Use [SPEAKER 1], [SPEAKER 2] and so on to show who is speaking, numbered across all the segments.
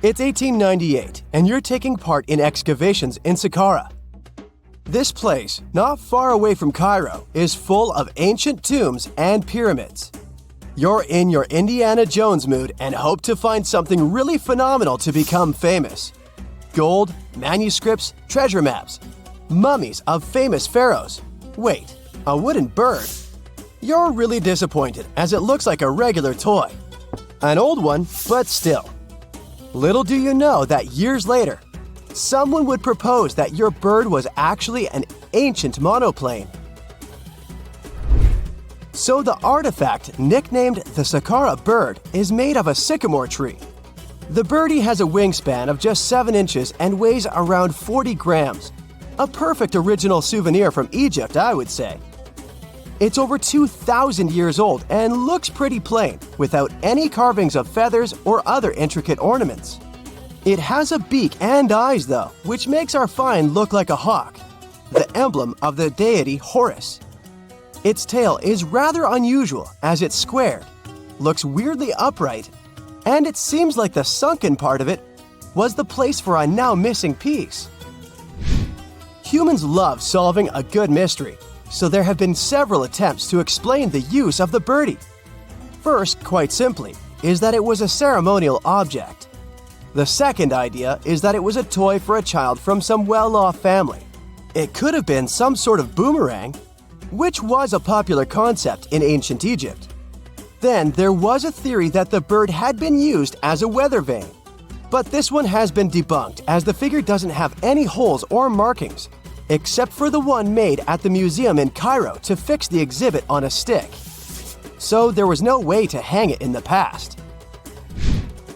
[SPEAKER 1] It's 1898, and you're taking part in excavations in Saqqara. This place, not far away from Cairo, is full of ancient tombs and pyramids. You're in your Indiana Jones mood and hope to find something really phenomenal to become famous. Gold, manuscripts, treasure maps, mummies of famous pharaohs. Wait, a wooden bird? You're really disappointed as it looks like a regular toy. An old one, but still. Little do you know that years later, someone would propose that your bird was actually an ancient monoplane. So the artifact, nicknamed the Saqqara bird, is made of a sycamore tree. The birdie has a wingspan of just 7 inches and weighs around 40 grams. A perfect original souvenir from Egypt, I would say. It's over 2,000 years old and looks pretty plain, without any carvings of feathers or other intricate ornaments. It has a beak and eyes, though, which makes our find look like a hawk, the emblem of the deity Horus. Its tail is rather unusual as it's squared, looks weirdly upright, and it seems like the sunken part of it was the place for a now missing piece. Humans love solving a good mystery, so there have been several attempts to explain the use of the birdie. First, quite simply, is that it was a ceremonial object. The second idea is that it was a toy for a child from some well-off family. It could have been some sort of boomerang, which was a popular concept in ancient Egypt. Then there was a theory that the bird had been used as a weather vane. But this one has been debunked as the figure doesn't have any holes or markings, except for the one made at the museum in Cairo to fix the exhibit on a stick. So there was no way to hang it in the past.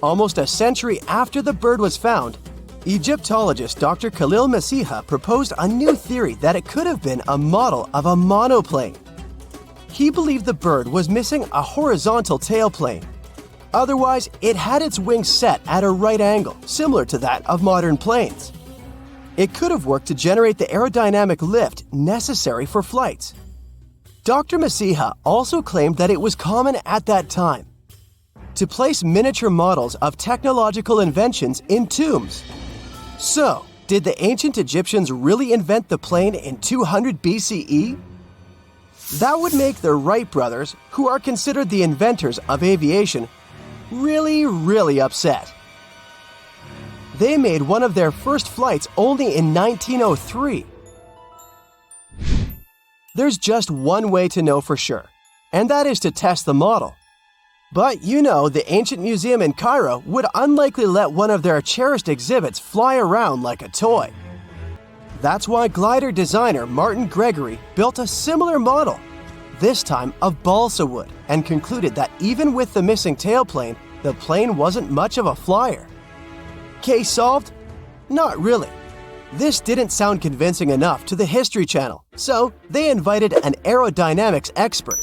[SPEAKER 1] Almost a century after the bird was found, Egyptologist Dr. Khalil Masiha proposed a new theory that it could have been a model of a monoplane. He believed the bird was missing a horizontal tailplane. Otherwise, it had its wings set at a right angle, similar to that of modern planes. It could have worked to generate the aerodynamic lift necessary for flights. Dr. Masiha also claimed that it was common at that time to place miniature models of technological inventions in tombs. So, did the ancient Egyptians really invent the plane in 200 BCE? That would make the Wright brothers, who are considered the inventors of aviation, really upset. They made one of their first flights only in 1903. There's just one way to know for sure, and that is to test the model. But you know, the ancient museum in Cairo would unlikely let one of their cherished exhibits fly around like a toy. That's why glider designer Martin Gregory built a similar model, this time of balsa wood, and concluded that even with the missing tailplane, the plane wasn't much of a flyer. Case solved? Not really. This didn't sound convincing enough to the History Channel, so they invited an aerodynamics expert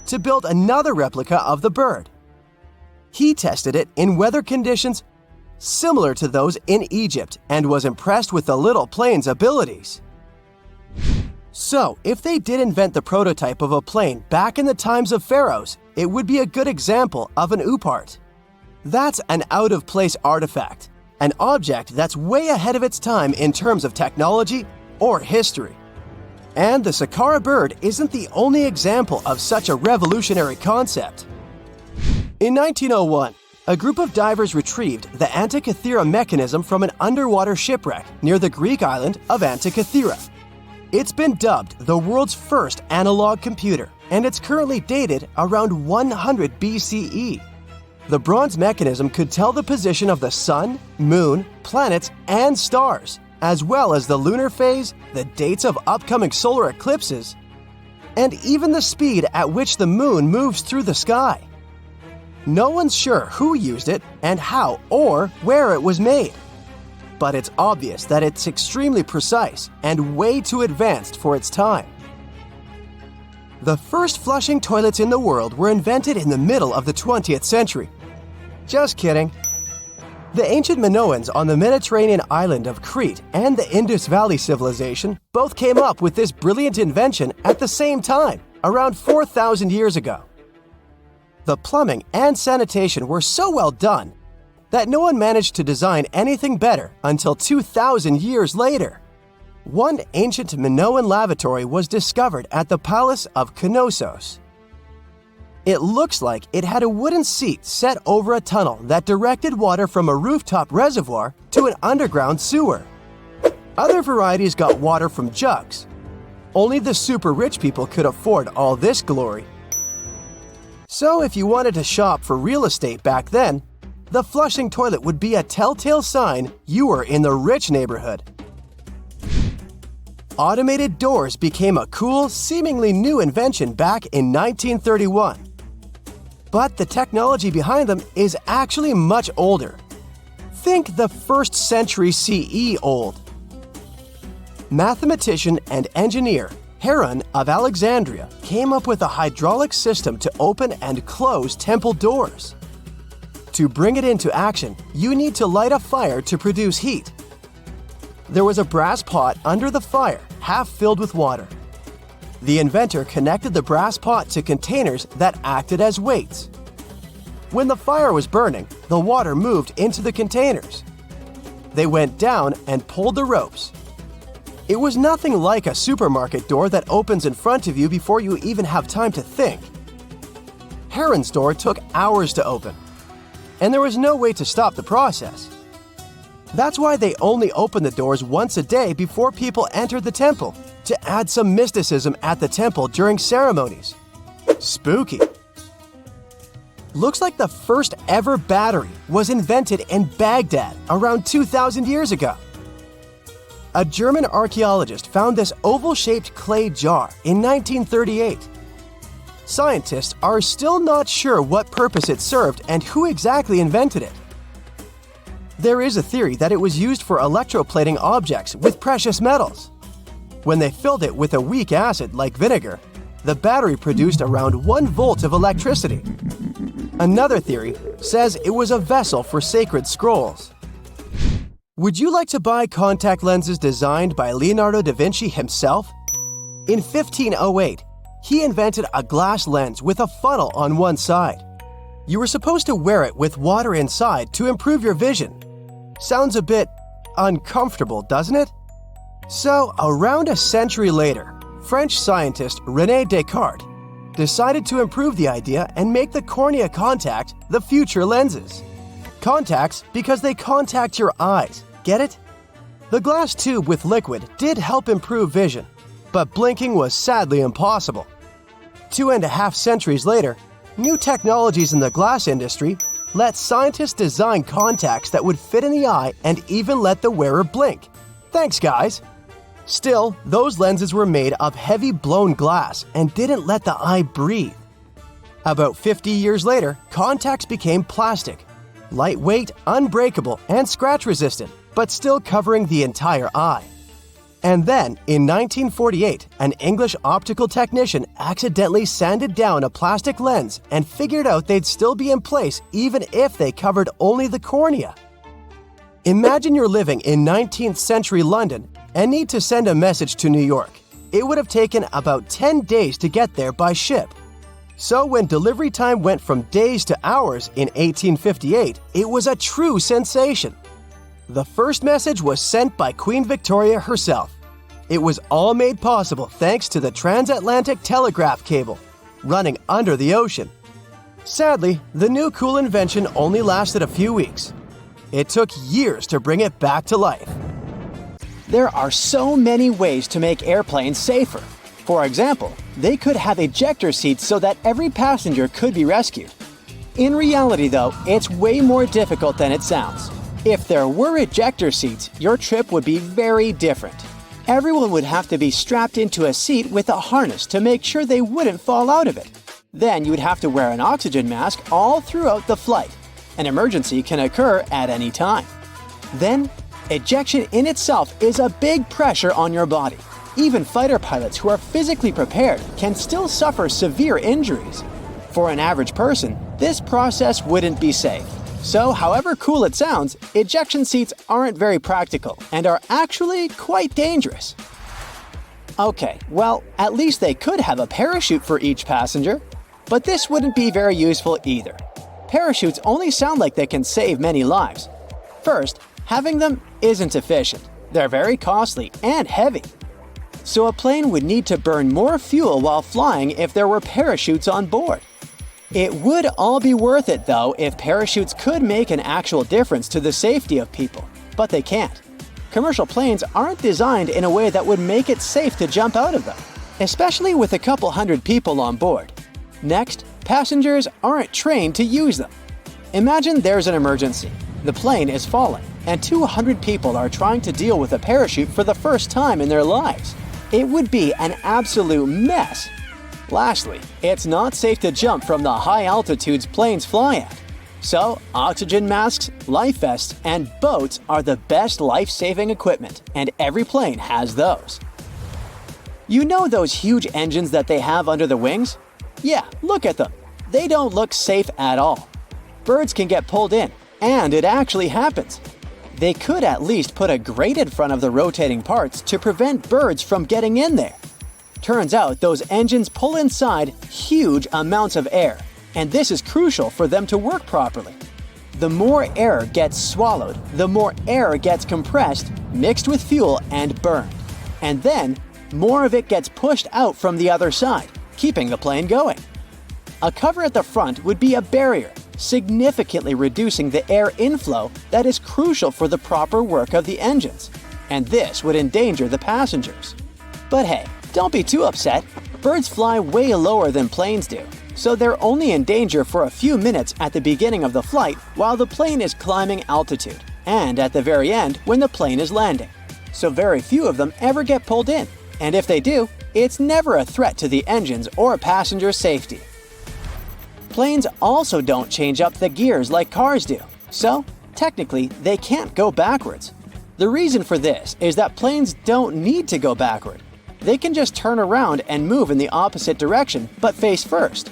[SPEAKER 1] to build another replica of the bird. He tested it in weather conditions similar to those in Egypt and was impressed with the little plane's abilities. So, if they did invent the prototype of a plane back in the times of pharaohs, it would be a good example of an oupart. That's an out-of-place artifact, an object that's way ahead of its time in terms of technology or history. And the Saqqara bird isn't the only example of such a revolutionary concept. In 1901, a group of divers retrieved the Antikythera mechanism from an underwater shipwreck near the Greek island of Antikythera. It's been dubbed the world's first analog computer, and it's currently dated around 100 BCE. The bronze mechanism could tell the position of the sun, moon, planets, and stars, as well as the lunar phase, the dates of upcoming solar eclipses, and even the speed at which the moon moves through the sky. No one's sure who used it and how or where it was made, but it's obvious that it's extremely precise and way too advanced for its time. The first flushing toilets in the world were invented in the middle of the 20th century. Just kidding. The ancient Minoans on the Mediterranean island of Crete and the Indus Valley civilization both came up with this brilliant invention at the same time, around 4,000 years ago. The plumbing and sanitation were so well done that no one managed to design anything better until 2,000 years later. One ancient Minoan lavatory was discovered at the Palace of Knossos. It looks like it had a wooden seat set over a tunnel that directed water from a rooftop reservoir to an underground sewer. Other varieties got water from jugs. Only the super rich people could afford all this glory. So if you wanted to shop for real estate back then, the flushing toilet would be a telltale sign you were in the rich neighborhood. Automated doors became a cool, seemingly new invention back in 1931. But the technology behind them is actually much older. Think the 1st century CE old. Mathematician and engineer Heron of Alexandria came up with a hydraulic system to open and close temple doors. To bring it into action, you need to light a fire to produce heat. There was a brass pot under the fire, half filled with water. The inventor connected the brass pot to containers that acted as weights. When the fire was burning, the water moved into the containers. They went down and pulled the ropes. It was nothing like a supermarket door that opens in front of you before you even have time to think. Heron's door took hours to open, and there was no way to stop the process. That's why they only opened the doors once a day before people entered the temple, to add some mysticism at the temple during ceremonies. Spooky. Looks like the first ever battery was invented in Baghdad around 2,000 years ago. A German archaeologist found this oval-shaped clay jar in 1938. Scientists are still not sure what purpose it served and who exactly invented it. There is a theory that it was used for electroplating objects with precious metals. When they filled it with a weak acid like vinegar, the battery produced around 1 volt of electricity. Another theory says it was a vessel for sacred scrolls. Would you like to buy contact lenses designed by Leonardo da Vinci himself? In 1508, he invented a glass lens with a funnel on one side. You were supposed to wear it with water inside to improve your vision. Sounds a bit uncomfortable, doesn't it? So, around a century later, French scientist René Descartes decided to improve the idea and make the cornea contact the future lenses. Contacts because they contact your eyes, get it? The glass tube with liquid did help improve vision, but blinking was sadly impossible. 2.5 centuries later, new technologies in the glass industry let scientists design contacts that would fit in the eye and even let the wearer blink. Thanks, guys! Still, those lenses were made of heavy blown glass and didn't let the eye breathe. About 50 years later, contacts became plastic, lightweight, unbreakable, and scratch-resistant, but still covering the entire eye. And then, in 1948, an English optical technician accidentally sanded down a plastic lens and figured out they'd still be in place even if they covered only the cornea. Imagine you're living in 19th century London and need to send a message to New York. It would have taken about 10 days to get there by ship. So when delivery time went from days to hours in 1858, it was a true sensation. The first message was sent by Queen Victoria herself. It was all made possible thanks to the transatlantic telegraph cable, running under the ocean. Sadly, the new cool invention only lasted a few weeks. It took years to bring it back to life.
[SPEAKER 2] There are so many ways to make airplanes safer. For example, they could have ejector seats so that every passenger could be rescued. In reality, though, it's way more difficult than it sounds. If there were ejector seats, your trip would be very different. Everyone would have to be strapped into a seat with a harness to make sure they wouldn't fall out of it. Then you would have to wear an oxygen mask all throughout the flight. An emergency can occur at any time. Then, ejection in itself is a big pressure on your body. Even fighter pilots who are physically prepared can still suffer severe injuries. For an average person, this process wouldn't be safe. So, however cool it sounds, ejection seats aren't very practical and are actually quite dangerous. Okay, well, at least they could have a parachute for each passenger, but this wouldn't be very useful either. parachutes only sound like they can save many lives. First, having them isn't efficient. They're very costly and heavy. So a plane would need to burn more fuel while flying if there were parachutes on board. It would all be worth it, though, if parachutes could make an actual difference to the safety of people, but they can't. Commercial planes aren't designed in a way that would make it safe to jump out of them, especially with a couple hundred people on board. Next, passengers aren't trained to use them. Imagine there's an emergency. The plane is falling, and 200 people are trying to deal with a parachute for the first time in their lives. It would be an absolute mess. Lastly, it's not safe to jump from the high altitudes planes fly at. So, oxygen masks, life vests, and boats are the best life-saving equipment, and every plane has those. You know those huge engines that they have under the wings? Yeah, look at them. They don't look safe at all. Birds can get pulled in, and it actually happens. They could at least put a grate in front of the rotating parts to prevent birds from getting in there. Turns out those engines pull inside huge amounts of air, and this is crucial for them to work properly. The more air gets swallowed, the more air gets compressed, mixed with fuel, and burned. And then, more of it gets pushed out from the other side, keeping the plane going. A cover at the front would be a barrier, significantly reducing the air inflow that is crucial for the proper work of the engines. And this would endanger the passengers. But hey, don't be too upset. Birds fly way lower than planes do, so they're only in danger for a few minutes at the beginning of the flight while the plane is climbing altitude, and at the very end when the plane is landing. So very few of them ever get pulled in, and if they do, it's never a threat to the engines or passenger safety. Planes also don't change up the gears like cars do, so technically they can't go backwards. The reason for this is that planes don't need to go backward. They can just turn around and move in the opposite direction, but face first.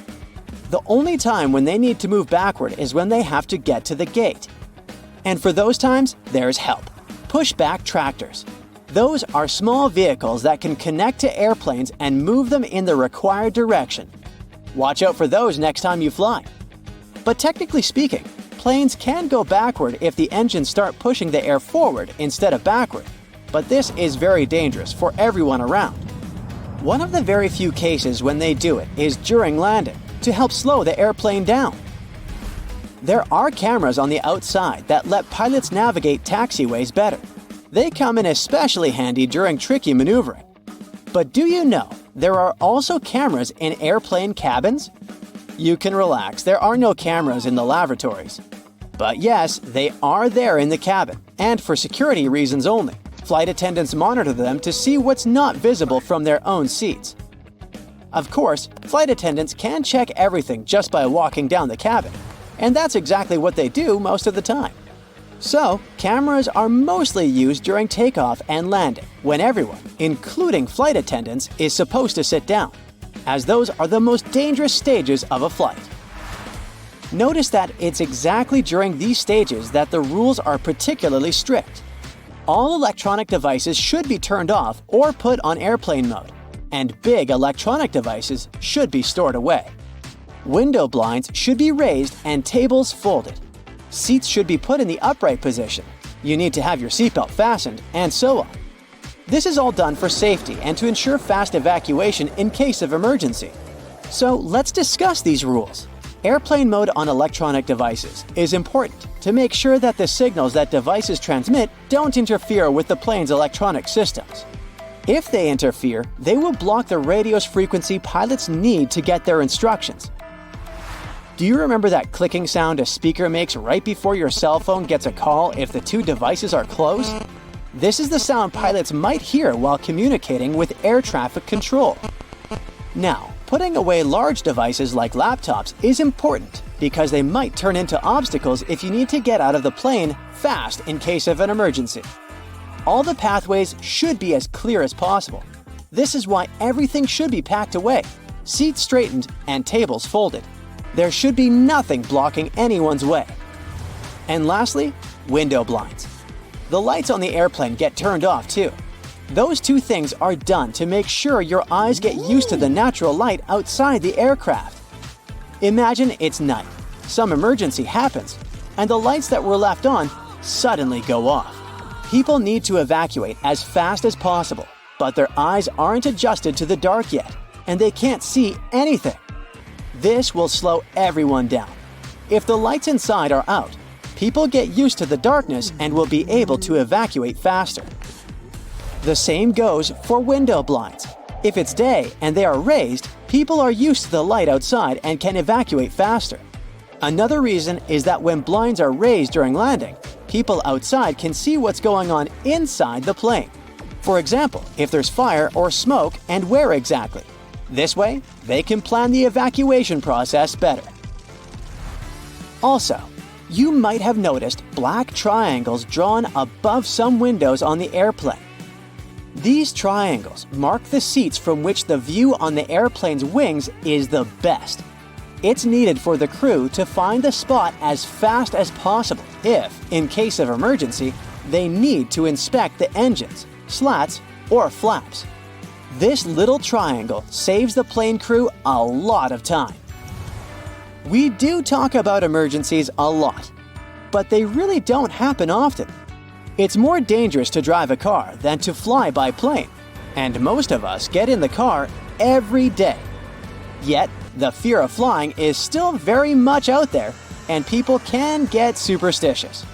[SPEAKER 2] The only time when they need to move backward is when they have to get to the gate. And for those times, there's help. Pushback tractors. Those are small vehicles that can connect to airplanes and move them in the required direction. Watch out for those next time you fly. But technically speaking, planes can go backward if the engines start pushing the air forward instead of backward. But this is very dangerous for everyone around. One of the very few cases when they do it is during landing, to help slow the airplane down. There are cameras on the outside that let pilots navigate taxiways better. They come in especially handy during tricky maneuvering. But do you know there are also cameras in airplane cabins? You can relax, there are no cameras in the lavatories. But yes, they are there in the cabin, and for security reasons only. Flight attendants monitor them to see what's not visible from their own seats. Of course, flight attendants can check everything just by walking down the cabin, and that's exactly what they do most of the time. So, cameras are mostly used during takeoff and landing, when everyone, including flight attendants, is supposed to sit down, as those are the most dangerous stages of a flight. Notice that it's exactly during these stages that the rules are particularly strict. All electronic devices should be turned off or put on airplane mode, and big electronic devices should be stored away. Window blinds should be raised and tables folded. Seats should be put in the upright position. You need to have your seatbelt fastened, and so on. This is all done for safety and to ensure fast evacuation in case of emergency. So let's discuss these rules. Airplane mode on electronic devices is important to make sure that the signals that devices transmit don't interfere with the plane's electronic systems. If they interfere, they will block the radio's frequency pilots need to get their instructions. Do you remember that clicking sound a speaker makes right before your cell phone gets a call if the two devices are close? This is the sound pilots might hear while communicating with air traffic control. Now, putting away large devices like laptops is important because they might turn into obstacles if you need to get out of the plane fast in case of an emergency. All the pathways should be as clear as possible. This is why everything should be packed away, seats straightened, and tables folded. There should be nothing blocking anyone's way. And lastly, window blinds. The lights on the airplane get turned off too. Those two things are done to make sure your eyes get used to the natural light outside the aircraft. Imagine it's night. some emergency happens, and the lights that were left on suddenly go off. People need to evacuate as fast as possible, but their eyes aren't adjusted to the dark yet, and they can't see anything. This will slow everyone down. If the lights inside are out, people get used to the darkness and will be able to evacuate faster. The same goes for window blinds. If it's day and they are raised, people are used to the light outside and can evacuate faster. Another reason is that when blinds are raised during landing, people outside can see what's going on inside the plane. For example, if there's fire or smoke and where exactly. This way, they can plan the evacuation process better. Also, you might have noticed black triangles drawn above some windows on the airplane. These triangles mark the seats from which the view on the airplane's wings is the best. It's needed for the crew to find the spot as fast as possible if, in case of emergency, they need to inspect the engines, slats, or flaps. This little triangle saves the plane crew a lot of time. We do talk about emergencies a lot, but they really don't happen often. It's more dangerous to drive a car than to fly by plane, and most of us get in the car every day. Yet, the fear of flying is still very much out there, and people can get superstitious.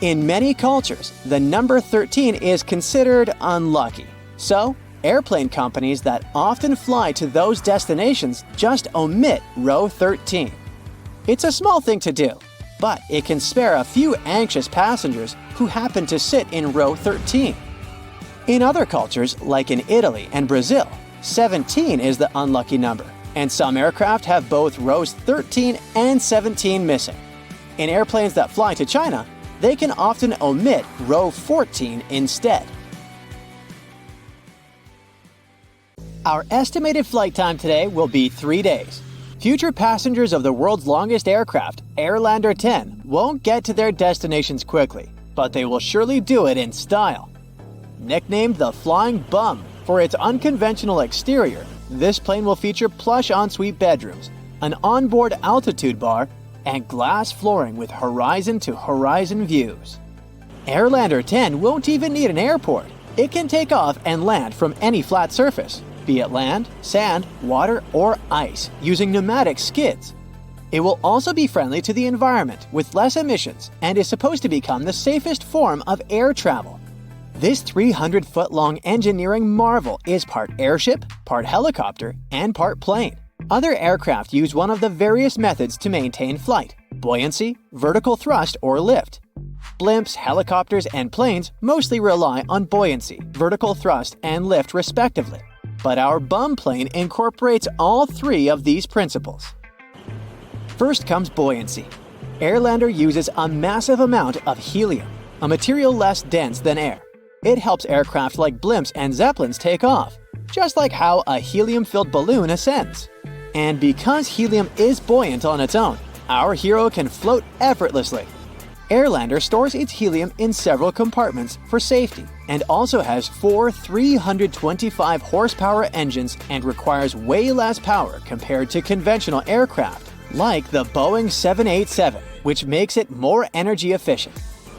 [SPEAKER 2] In many cultures, the number 13 is considered unlucky. So, airplane companies that often fly to those destinations just omit row 13. It's a small thing to do, but it can spare a few anxious passengers who happen to sit in row 13. In other cultures, like in Italy and Brazil, 17 is the unlucky number, and some aircraft have both rows 13 and 17 missing. In airplanes that fly to China, they can often omit row 14 instead. Our estimated flight time today will be 3 days. Future passengers of the world's longest aircraft, Airlander 10, won't get to their destinations quickly, but they will surely do it in style. Nicknamed the Flying Bum for its unconventional exterior, this plane will feature plush ensuite bedrooms, an onboard altitude bar, and glass flooring with horizon-to-horizon views. Airlander 10 won't even need an airport. It can take off and land from any flat surface, be it land, sand, water, or ice, using pneumatic skids. It will also be friendly to the environment with less emissions and is supposed to become the safest form of air travel. This 300-foot-long engineering marvel is part airship, part helicopter, and part plane. Other aircraft use one of the various methods to maintain flight: buoyancy, vertical thrust, or lift. Blimps, helicopters, and planes mostly rely on buoyancy, vertical thrust, and lift respectively. But our bum plane incorporates all three of these principles. First comes buoyancy. Airlander uses a massive amount of helium, a material less dense than air. It helps aircraft like blimps and zeppelins take off, just like how a helium-filled balloon ascends. And because helium is buoyant on its own, our hero can float effortlessly. Airlander stores its helium in several compartments for safety and also has 4 325 horsepower engines and requires way less power compared to conventional aircraft, like the Boeing 787, which makes it more energy efficient.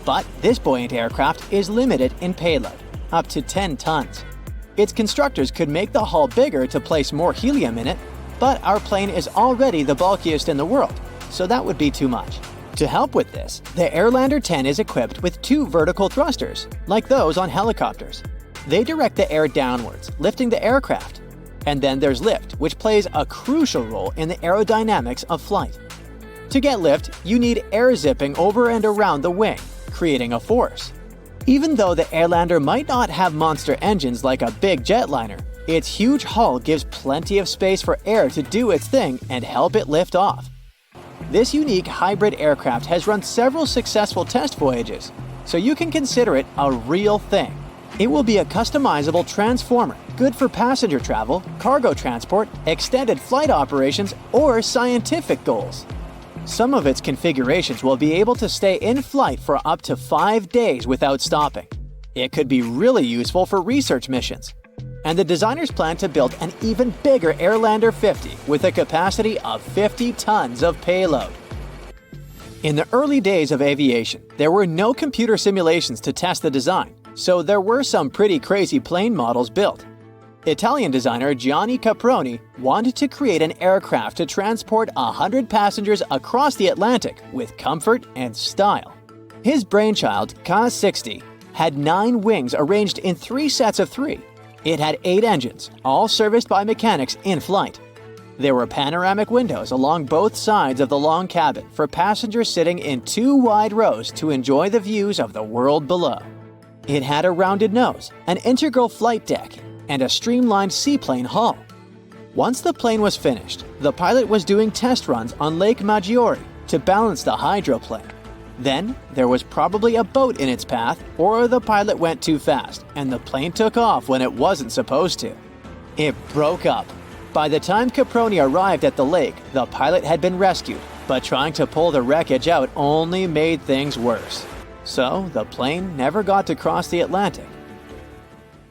[SPEAKER 2] But this buoyant aircraft is limited in payload, up to 10 tons. Its constructors could make the hull bigger to place more helium in it, but our plane is already the bulkiest in the world, so that would be too much. To help with this, the Airlander 10 is equipped with 2 vertical thrusters, like those on helicopters. They direct the air downwards, lifting the aircraft. And then there's lift, which plays a crucial role in the aerodynamics of flight. To get lift, you need air zipping over and around the wing, creating a force. Even though the Airlander might not have monster engines like a big jetliner, its huge hull gives plenty of space for air to do its thing and help it lift off. This unique hybrid aircraft has run several successful test voyages, so you can consider it a real thing. It will be a customizable transformer, good for passenger travel, cargo transport, extended flight operations, or scientific goals. Some of its configurations will be able to stay in flight for up to 5 days without stopping. It could be really useful for research missions. and the designers planned to build an even bigger Airlander 50 with a capacity of 50 tons of payload. In the early days of aviation, there were no computer simulations to test the design, so there were some pretty crazy plane models built. Italian designer Gianni Caproni wanted to create an aircraft to transport 100 passengers across the Atlantic with comfort and style. His brainchild, Ka-60, had 9 wings arranged in 3 sets of 3. It had 8 engines, all serviced by mechanics in flight. There were panoramic windows along both sides of the long cabin for passengers sitting in 2 wide rows to enjoy the views of the world below. It had a rounded nose, an integral flight deck, and a streamlined seaplane hull. Once the plane was finished, the pilot was doing test runs on Lake Maggiore to balance the hydroplane. Then, there was probably a boat in its path, or the pilot went too fast, and the plane took off when it wasn't supposed to. It broke up. By the time Caproni arrived at the lake, the pilot had been rescued, but trying to pull the wreckage out only made things worse. So, the plane never got to cross the Atlantic.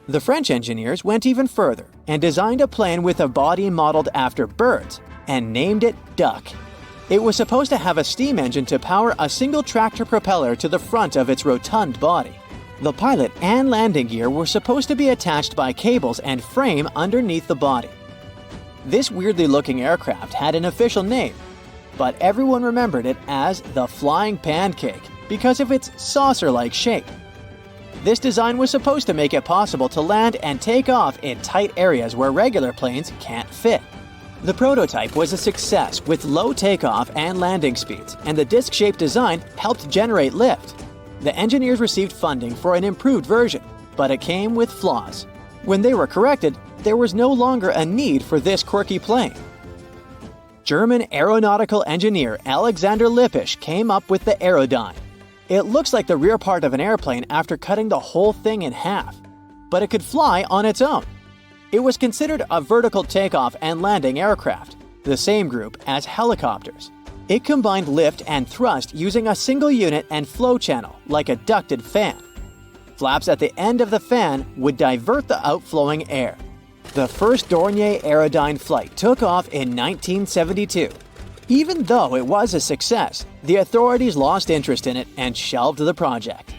[SPEAKER 2] The French engineers went even further and designed a plane with a body modeled after birds and named it Duck. It was supposed to have a steam engine to power a single tractor propeller to the front of its rotund body. The pilot and landing gear were supposed to be attached by cables and frame underneath the body. This weirdly looking aircraft had an official name, but everyone remembered it as the Flying Pancake because of its saucer-like shape. This design was supposed to make it possible to land and take off in tight areas where regular planes can't fit. The prototype was a success with low takeoff and landing speeds, and the disc-shaped design helped generate lift. The engineers received funding for an improved version, but it came with flaws. When they were corrected, there was no longer a need for this quirky plane. German aeronautical engineer Alexander Lippisch came up with the Aerodyne. It looks like the rear part of an airplane after cutting the whole thing in half, but it could fly on its own. It was considered a vertical takeoff and landing aircraft, the same group as helicopters. It combined lift and thrust using a single unit and flow channel, like a ducted fan. Flaps at the end of the fan would divert the outflowing air. The first Dornier Aerodyne flight took off in 1972. Even though it was a success, the authorities lost interest in it and shelved the project.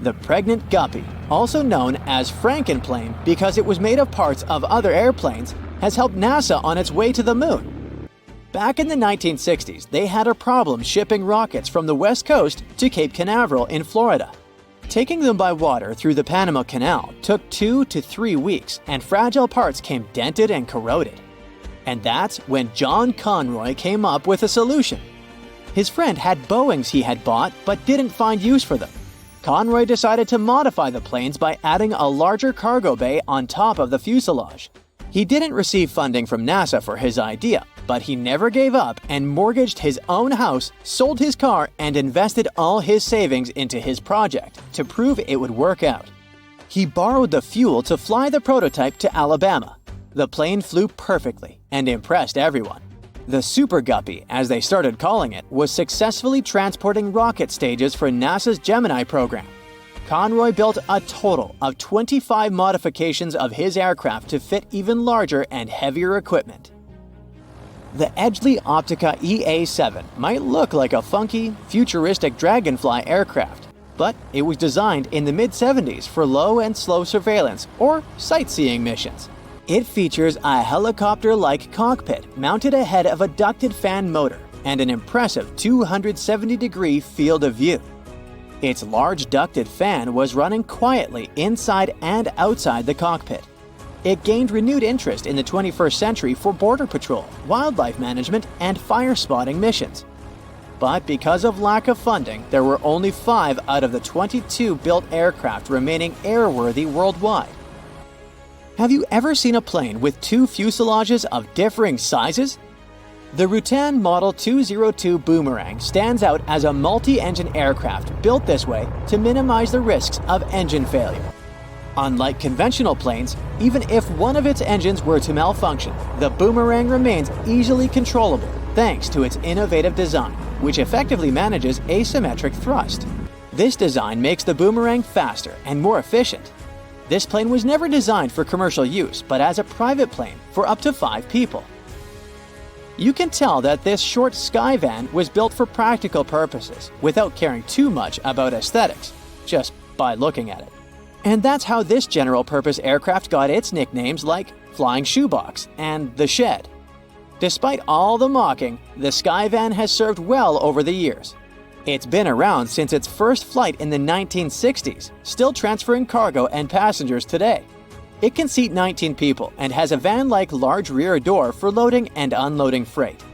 [SPEAKER 2] The Pregnant Guppy, also known as Frankenplane because it was made of parts of other airplanes, has helped NASA on its way to the moon. Back in the 1960s, they had a problem shipping rockets from the West Coast to Cape Canaveral in Florida. Taking them by water through the Panama Canal took 2 to 3 weeks, and fragile parts came dented and corroded. And that's when John Conroy came up with a solution. His friend had Boeings he had bought but didn't find use for them. Conroy decided to modify the planes by adding a larger cargo bay on top of the fuselage. He didn't receive funding from NASA for his idea, but he never gave up and mortgaged his own house, sold his car, and invested all his savings into his project to prove it would work out. He borrowed the fuel to fly the prototype to Alabama. The plane flew perfectly and impressed everyone. The Super Guppy, as they started calling it, was successfully transporting rocket stages for NASA's Gemini program. Conroy built a total of 25 modifications of his aircraft to fit even larger and heavier equipment. The Edgeley Optica EA-7 might look like a funky, futuristic Dragonfly aircraft, but it was designed in the mid-70s for low and slow surveillance or sightseeing missions. It features a helicopter-like cockpit mounted ahead of a ducted fan motor and an impressive 270-degree field of view. Its large ducted fan was running quietly inside and outside the cockpit. It gained renewed interest in the 21st century for border patrol, wildlife management, and fire spotting missions. But because of lack of funding, there were only 5 out of the 22 built aircraft remaining airworthy worldwide. Have you ever seen a plane with 2 fuselages of differing sizes? The Rutan Model 202 Boomerang stands out as a multi-engine aircraft built this way to minimize the risks of engine failure. Unlike conventional planes, even if one of its engines were to malfunction, the Boomerang remains easily controllable thanks to its innovative design, which effectively manages asymmetric thrust. This design makes the Boomerang faster and more efficient. This plane was never designed for commercial use, but as a private plane for up to 5 people. You can tell that this short Skyvan was built for practical purposes, without caring too much about aesthetics, just by looking at it. And that's how this general-purpose aircraft got its nicknames like Flying Shoebox and The Shed. Despite all the mocking, the Skyvan has served well over the years. It's been around since its first flight in the 1960s, still transferring cargo and passengers today. It can seat 19 people and has a van-like large rear door for loading and unloading freight.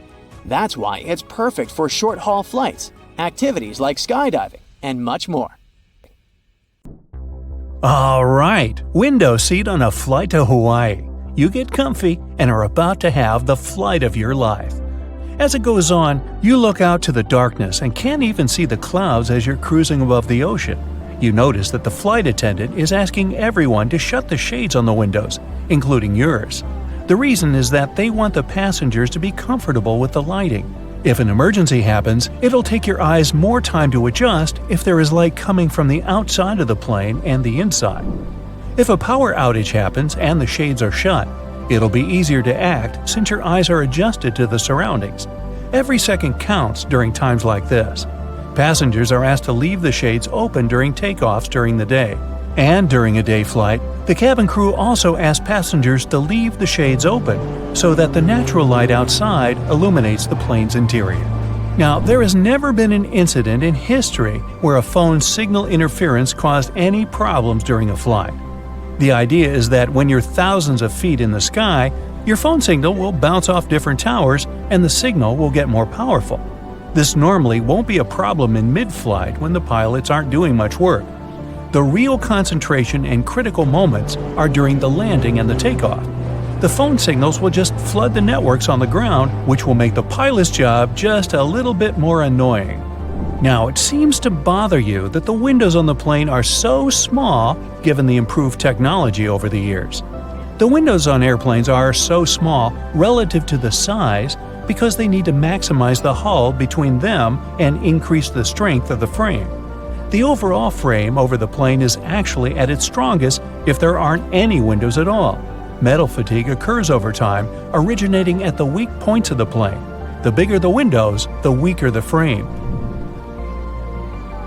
[SPEAKER 2] That's why it's perfect for short-haul flights, activities like skydiving, and much more.
[SPEAKER 3] All right, window seat on a flight to Hawaii. You get comfy and are about to have the flight of your life. As it goes on, you look out to the darkness and can't even see the clouds as you're cruising above the ocean. You notice that the flight attendant is asking everyone to shut the shades on the windows, including yours. The reason is that they want the passengers to be comfortable with the lighting. If an emergency happens, it'll take your eyes more time to adjust if there is light coming from the outside of the plane and the inside. If a power outage happens and the shades are shut, it'll be easier to act since your eyes are adjusted to the surroundings. Every second counts during times like this. Passengers are asked to leave the shades open during takeoffs during the day. And during a day flight, the cabin crew also asks passengers to leave the shades open so that the natural light outside illuminates the plane's interior. Now, there has never been an incident in history where a phone signal interference caused any problems during a flight. The idea is that when you're thousands of feet in the sky, your phone signal will bounce off different towers and the signal will get more powerful. This normally won't be a problem in mid-flight when the pilots aren't doing much work. The real concentration and critical moments are during the landing and the takeoff. The phone signals will just flood the networks on the ground, which will make the pilot's job just a little bit more annoying. Now, it seems to bother you that the windows on the plane are so small given the improved technology over the years. The windows on airplanes are so small relative to the size because they need to maximize the hull between them and increase the strength of the frame. The overall frame over the plane is actually at its strongest if there aren't any windows at all. Metal fatigue occurs over time, originating at the weak points of the plane. The bigger the windows, the weaker the frame.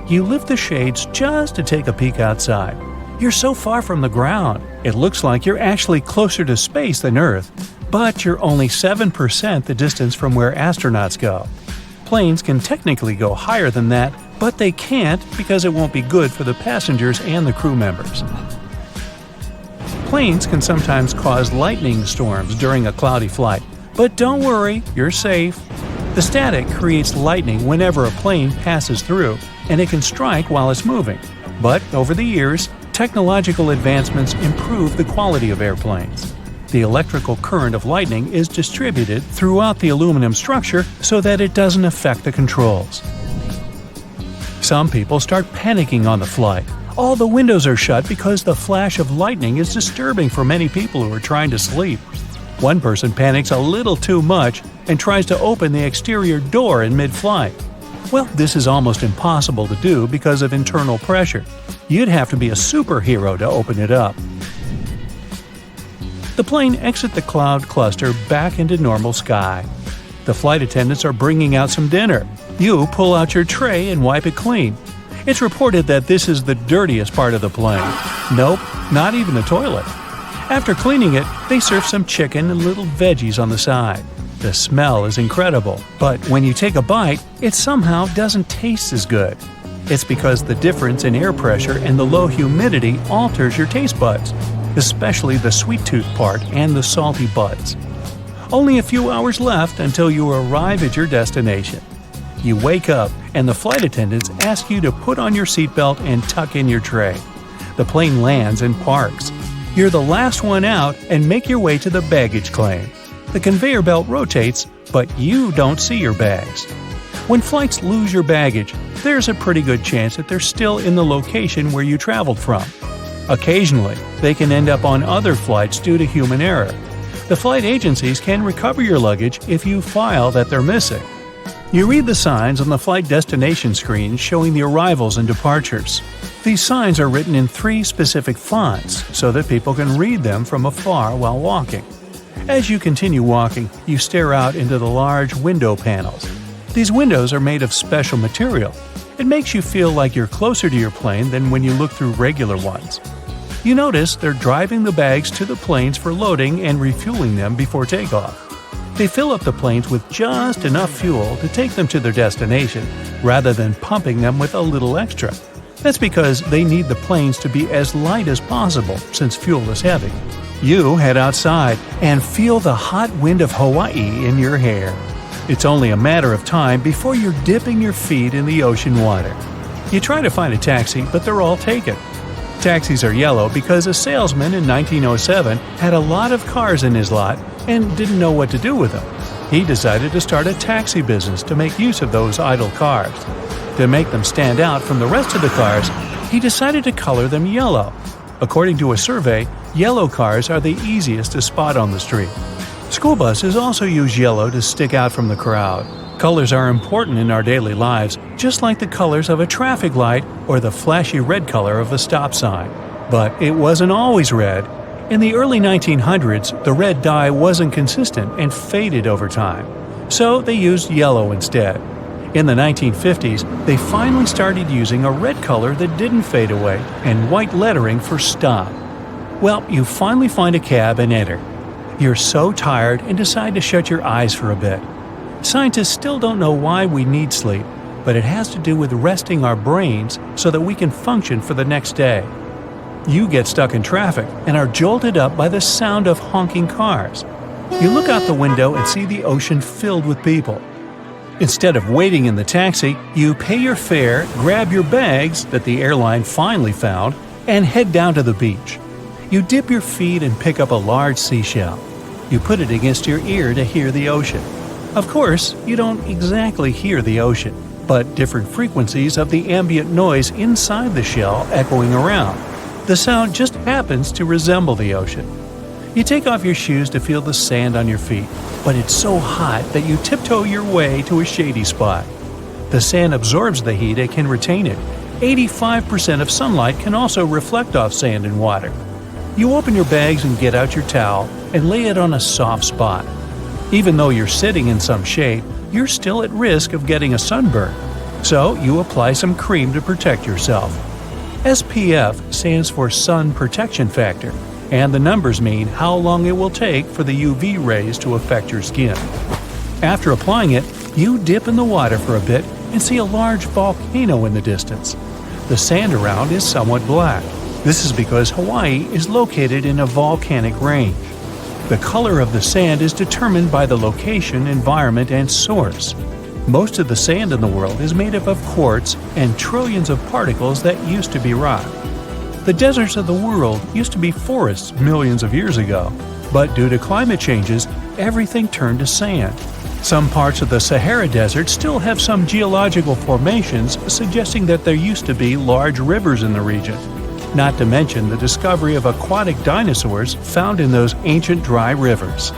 [SPEAKER 3] You lift the shades just to take a peek outside. You're so far from the ground, it looks like you're actually closer to space than Earth, but you're only 7% the distance from where astronauts go. Planes can technically go higher than that, but they can't because it won't be good for the passengers and the crew members. Planes can sometimes cause lightning storms during a cloudy flight, but don't worry, you're safe. The static creates lightning whenever a plane passes through, and it can strike while it's moving. But over the years, technological advancements improve the quality of airplanes. The electrical current of lightning is distributed throughout the aluminum structure so that it doesn't affect the controls. Some people start panicking on the flight. All the windows are shut because the flash of lightning is disturbing for many people who are trying to sleep. One person panics a little too much and tries to open the exterior door in mid-flight. Well, this is almost impossible to do because of internal pressure. You'd have to be a superhero to open it up. The plane exits the cloud cluster back into normal sky. The flight attendants are bringing out some dinner. You pull out your tray and wipe it clean. It's reported that this is the dirtiest part of the plane. Nope, not even the toilet. After cleaning it, they serve some chicken and little veggies on the side. The smell is incredible, but when you take a bite, it somehow doesn't taste as good. It's because the difference in air pressure and the low humidity alters your taste buds, especially the sweet tooth part and the salty buds. Only a few hours left until you arrive at your destination. You wake up and the flight attendants ask you to put on your seatbelt and tuck in your tray. The plane lands and parks. You're the last one out and make your way to the baggage claim. The conveyor belt rotates, but you don't see your bags. When flights lose your baggage, there's a pretty good chance that they're still in the location where you traveled from. Occasionally, they can end up on other flights due to human error. The flight agencies can recover your luggage if you file that they're missing. You read the signs on the flight destination screen showing the arrivals and departures. These signs are written in 3 specific fonts so that people can read them from afar while walking. As you continue walking, you stare out into the large window panels. These windows are made of special material. It makes you feel like you're closer to your plane than when you look through regular ones. You notice they're driving the bags to the planes for loading and refueling them before takeoff. They fill up the planes with just enough fuel to take them to their destination, rather than pumping them with a little extra. That's because they need the planes to be as light as possible, since fuel is heavy. You head outside and feel the hot wind of Hawaii in your hair. It's only a matter of time before you're dipping your feet in the ocean water. You try to find a taxi, but they're all taken. Taxis are yellow because a salesman in 1907 had a lot of cars in his lot and didn't know what to do with them. He decided to start a taxi business to make use of those idle cars. To make them stand out from the rest of the cars, he decided to color them yellow. According to a survey, yellow cars are the easiest to spot on the street. School buses also use yellow to stick out from the crowd. Colors are important in our daily lives, just like the colors of a traffic light or the flashy red color of a stop sign. But it wasn't always red. In the early 1900s, the red dye wasn't consistent and faded over time, so they used yellow instead. In the 1950s, they finally started using a red color that didn't fade away and white lettering for stop. Well, you finally find a cab and enter. You're so tired and decide to shut your eyes for a bit. Scientists still don't know why we need sleep, but it has to do with resting our brains so that we can function for the next day. You get stuck in traffic and are jolted up by the sound of honking cars. You look out the window and see the ocean filled with people. Instead of waiting in the taxi, you pay your fare, grab your bags that the airline finally found, and head down to the beach. You dip your feet and pick up a large seashell. You put it against your ear to hear the ocean. Of course, you don't exactly hear the ocean, but different frequencies of the ambient noise inside the shell echoing around. The sound just happens to resemble the ocean. You take off your shoes to feel the sand on your feet, but it's so hot that you tiptoe your way to a shady spot. The sand absorbs the heat and can retain it. 85% of sunlight can also reflect off sand and water. You open your bags and get out your towel and lay it on a soft spot. Even though you're sitting in some shade, you're still at risk of getting a sunburn. So you apply some cream to protect yourself. SPF stands for Sun Protection Factor, and the numbers mean how long it will take for the UV rays to affect your skin. After applying it, you dip in the water for a bit and see a large volcano in the distance. The sand around is somewhat black. This is because Hawaii is located in a volcanic range. The color of the sand is determined by the location, environment, and source. Most of the sand in the world is made up of quartz and trillions of particles that used to be rock. The deserts of the world used to be forests millions of years ago, but due to climate changes, everything turned to sand. Some parts of the Sahara Desert still have some geological formations suggesting that there used to be large rivers in the region. Not to mention the discovery of aquatic dinosaurs found in those ancient dry rivers.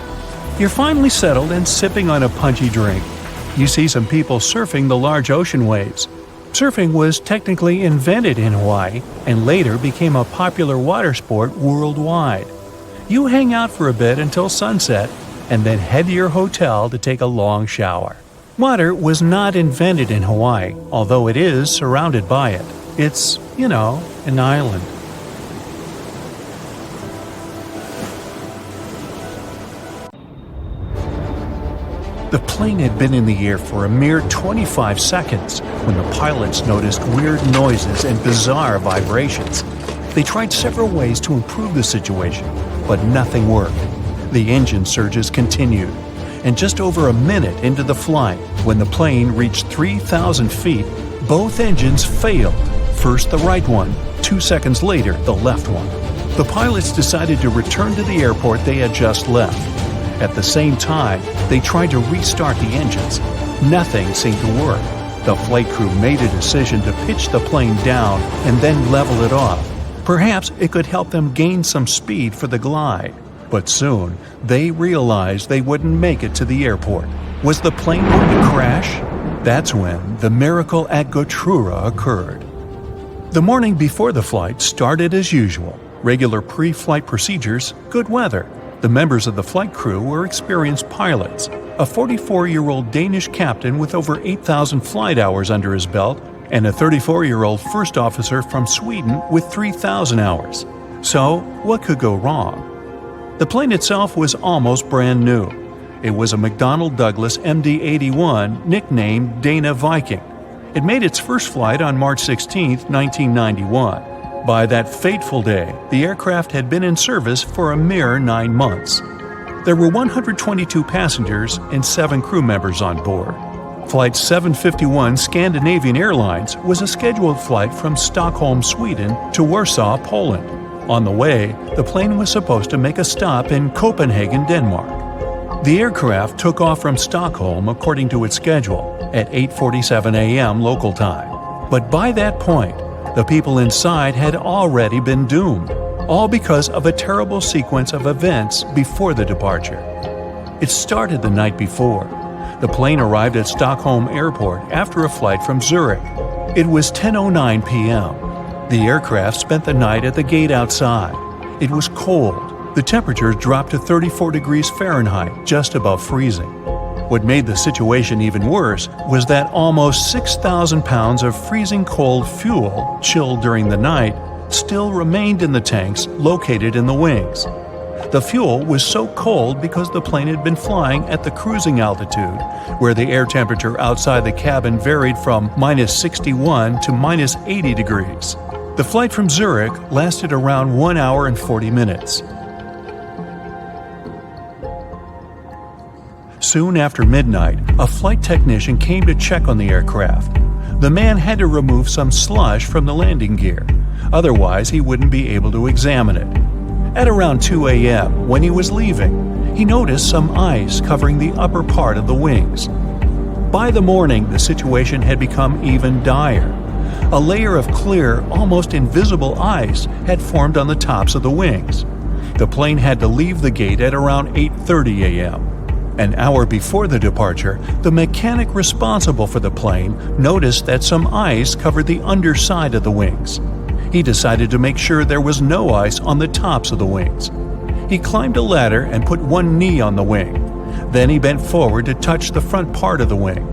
[SPEAKER 3] You're finally settled and sipping on a punchy drink. You see some people surfing the large ocean waves. Surfing was technically invented in Hawaii and later became a popular water sport worldwide. You hang out for a bit until sunset and then head to your hotel to take a long shower. Water was not invented in Hawaii, although it is surrounded by it. It's, an island. The plane had been in the air for a mere 25 seconds when the pilots noticed weird noises and bizarre vibrations. They tried several ways to improve the situation, but nothing worked. The engine surges continued, and just over a minute into the flight, when the plane reached 3,000 feet, both engines failed. First the right one, 2 seconds later the left one. The pilots decided to return to the airport they had just left. At the same time, they tried to restart the engines. Nothing seemed to work. The flight crew made a decision to pitch the plane down and then level it off. Perhaps it could help them gain some speed for the glide. But soon, they realized they wouldn't make it to the airport. Was the plane going to crash? That's when the miracle at Gotrura occurred. The morning before the flight started as usual. Regular pre-flight procedures, good weather. The members of the flight crew were experienced pilots. A 44-year-old Danish captain with over 8,000 flight hours under his belt, and a 34-year-old first officer from Sweden with 3,000 hours. So, what could go wrong? The plane itself was almost brand new. It was a McDonnell Douglas MD-81 nicknamed Dana Viking. It made its first flight on March 16, 1991. By that fateful day, the aircraft had been in service for a mere 9 months. There were 122 passengers and 7 crew members on board. Flight 751 Scandinavian Airlines was a scheduled flight from Stockholm, Sweden to Warsaw, Poland. On the way, the plane was supposed to make a stop in Copenhagen, Denmark. The aircraft took off from Stockholm according to its schedule at 8:47 a.m. local time. But by that point, the people inside had already been doomed, all because of a terrible sequence of events before the departure. It started the night before. The plane arrived at Stockholm Airport after a flight from Zurich. It was 10:09 p.m. The aircraft spent the night at the gate outside. It was cold. The temperature dropped to 34 degrees Fahrenheit, just above freezing. What made the situation even worse was that almost 6,000 pounds of freezing cold fuel, chilled during the night, still remained in the tanks located in the wings. The fuel was so cold because the plane had been flying at the cruising altitude, where the air temperature outside the cabin varied from -61 to -80 degrees. The flight from Zurich lasted around 1 hour and 40 minutes. Soon after midnight, a flight technician came to check on the aircraft. The man had to remove some slush from the landing gear, otherwise he wouldn't be able to examine it. At around 2 a.m., when he was leaving, he noticed some ice covering the upper part of the wings. By the morning, the situation had become even dire. A layer of clear, almost invisible ice had formed on the tops of the wings. The plane had to leave the gate at around 8:30 a.m. An hour before the departure, the mechanic responsible for the plane noticed that some ice covered the underside of the wings. He decided to make sure there was no ice on the tops of the wings. He climbed a ladder and put one knee on the wing. Then he bent forward to touch the front part of the wing.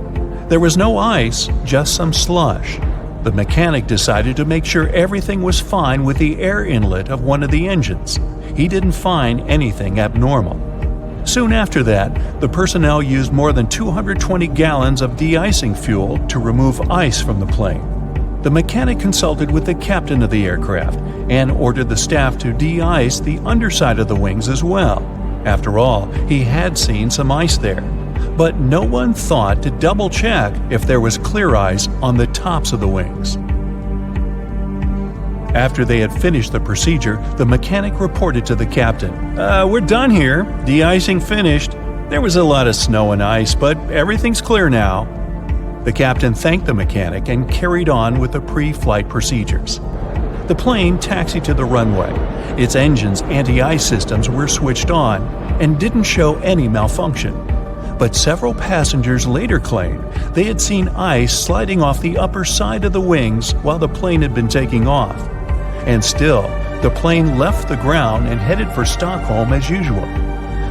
[SPEAKER 3] There was no ice, just some slush. The mechanic decided to make sure everything was fine with the air inlet of one of the engines. He didn't find anything abnormal. Soon after that, the personnel used more than 220 gallons of de-icing fuel to remove ice from the plane. The mechanic consulted with the captain of the aircraft and ordered the staff to de-ice the underside of the wings as well. After all, he had seen some ice there. But no one thought to double-check if there was clear ice on the tops of the wings. After they had finished the procedure, the mechanic reported to the captain, "We're done here. De-icing finished. There was a lot of snow and ice, but everything's clear now." The captain thanked the mechanic and carried on with the pre-flight procedures. The plane taxied to the runway. Its engine's anti-ice systems were switched on and didn't show any malfunction. But several passengers later claimed they had seen ice sliding off the upper side of the wings while the plane had been taking off. And still, the plane left the ground and headed for Stockholm as usual.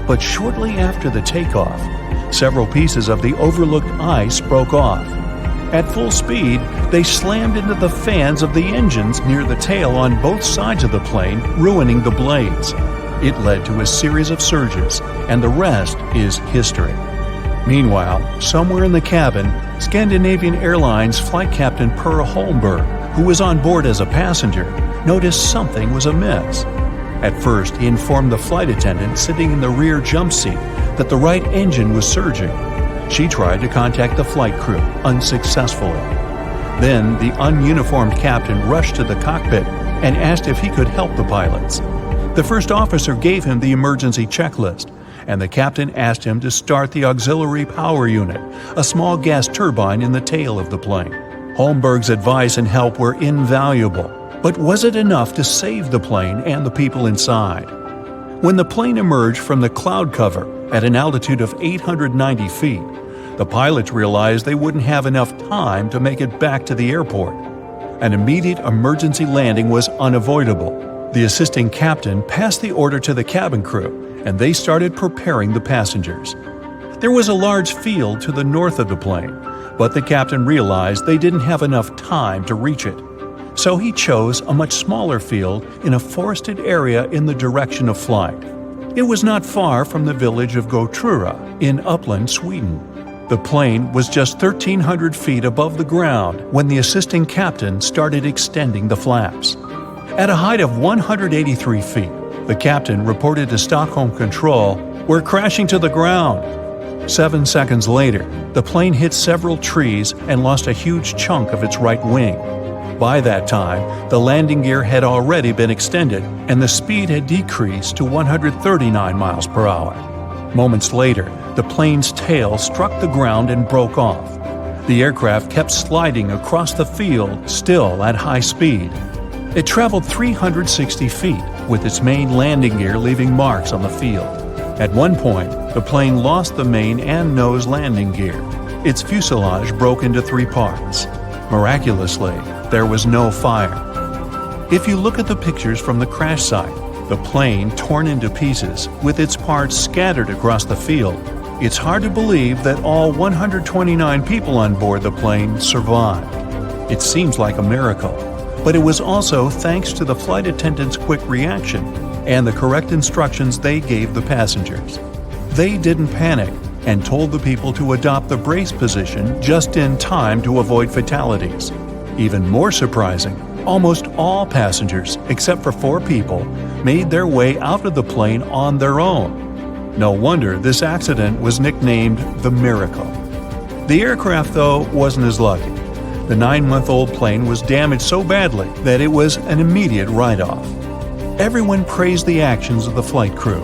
[SPEAKER 3] But shortly after the takeoff, several pieces of the overlooked ice broke off. At full speed, they slammed into the fans of the engines near the tail on both sides of the plane, ruining the blades. It led to a series of surges, and the rest is history. Meanwhile, somewhere in the cabin, Scandinavian Airlines flight captain Per Holmberg, who was on board as a passenger, noticed something was amiss. At first, he informed the flight attendant sitting in the rear jump seat that the right engine was surging. She tried to contact the flight crew, unsuccessfully. Then, the ununiformed captain rushed to the cockpit and asked if he could help the pilots. The first officer gave him the emergency checklist, and the captain asked him to start the auxiliary power unit, a small gas turbine in the tail of the plane. Holmberg's advice and help were invaluable, but was it enough to save the plane and the people inside? When the plane emerged from the cloud cover at an altitude of 890 feet, the pilots realized they wouldn't have enough time to make it back to the airport. An immediate emergency landing was unavoidable. The assisting captain passed the order to the cabin crew, and they started preparing the passengers. There was a large field to the north of the plane, but the captain realized they didn't have enough time to reach it. So he chose a much smaller field in a forested area in the direction of flight. It was not far from the village of Gotrura in Uppland, Sweden. The plane was just 1,300 feet above the ground when the assisting captain started extending the flaps. At a height of 183 feet, the captain reported to Stockholm Control, "We're crashing to the ground." 7 seconds later, the plane hit several trees and lost a huge chunk of its right wing. By that time, the landing gear had already been extended and the speed had decreased to 139 miles per hour. Moments later, the plane's tail struck the ground and broke off. The aircraft kept sliding across the field, still at high speed. It traveled 360 feet, with its main landing gear leaving marks on the field. At one point, the plane lost the main and nose landing gear. Its fuselage broke into 3 parts. Miraculously, there was no fire. If you look at the pictures from the crash site, the plane torn into pieces, with its parts scattered across the field, it's hard to believe that all 129 people on board the plane survived. It seems like a miracle, but it was also thanks to the flight attendants' quick reaction and the correct instructions they gave the passengers. They didn't panic and told the people to adopt the brace position just in time to avoid fatalities. Even more surprising, almost all passengers, except for 4 people, made their way out of the plane on their own. No wonder this accident was nicknamed the Miracle. The aircraft, though, wasn't as lucky. The 9-month-old plane was damaged so badly that it was an immediate write-off. Everyone praised the actions of the flight crew.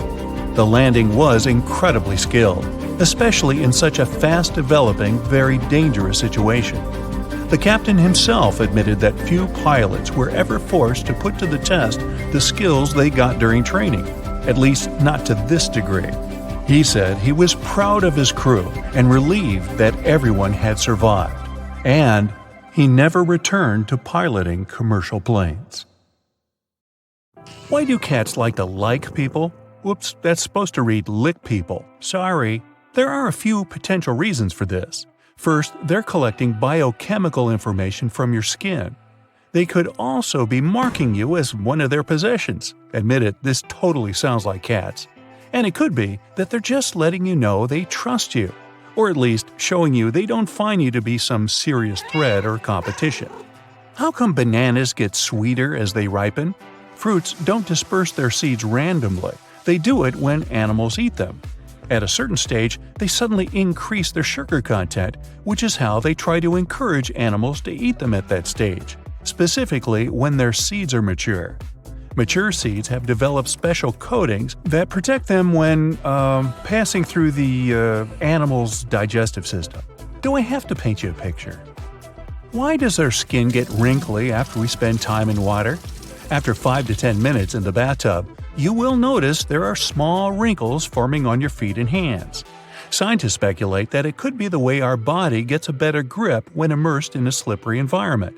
[SPEAKER 3] The landing was incredibly skilled, especially in such a fast-developing, very dangerous situation. The captain himself admitted that few pilots were ever forced to put to the test the skills they got during training, at least not to this degree. He said he was proud of his crew and relieved that everyone had survived, and he never returned to piloting commercial planes. Why do cats like to like people? Whoops, that's supposed to read lick people. Sorry. There are a few potential reasons for this. First, they're collecting biochemical information from your skin. They could also be marking you as one of their possessions. Admit it, this totally sounds like cats. And it could be that they're just letting you know they trust you, or at least showing you they don't find you to be some serious threat or competition. How come bananas get sweeter as they ripen? Fruits don't disperse their seeds randomly. They do it when animals eat them. At a certain stage, they suddenly increase their sugar content, which is how they try to encourage animals to eat them at that stage, specifically when their seeds are mature. Mature seeds have developed special coatings that protect them when passing through the animal's digestive system. Do I have to paint you a picture? Why does our skin get wrinkly after we spend time in water? After 5 to 10 minutes in the bathtub, you will notice there are small wrinkles forming on your feet and hands. Scientists speculate that it could be the way our body gets a better grip when immersed in a slippery environment.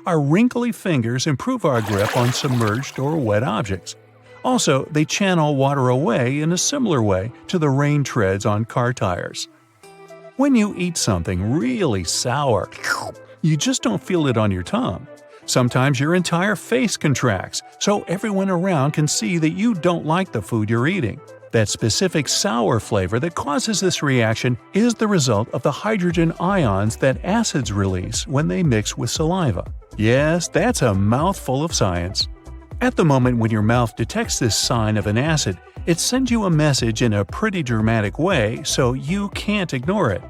[SPEAKER 3] Our wrinkly fingers improve our grip on submerged or wet objects. Also, they channel water away in a similar way to the rain treads on car tires. When you eat something really sour, you just don't feel it on your tongue. Sometimes your entire face contracts, so everyone around can see that you don't like the food you're eating. That specific sour flavor that causes this reaction is the result of the hydrogen ions that acids release when they mix with saliva. Yes, that's a mouthful of science. At the moment when your mouth detects this sign of an acid, it sends you a message in a pretty dramatic way, so you can't ignore it.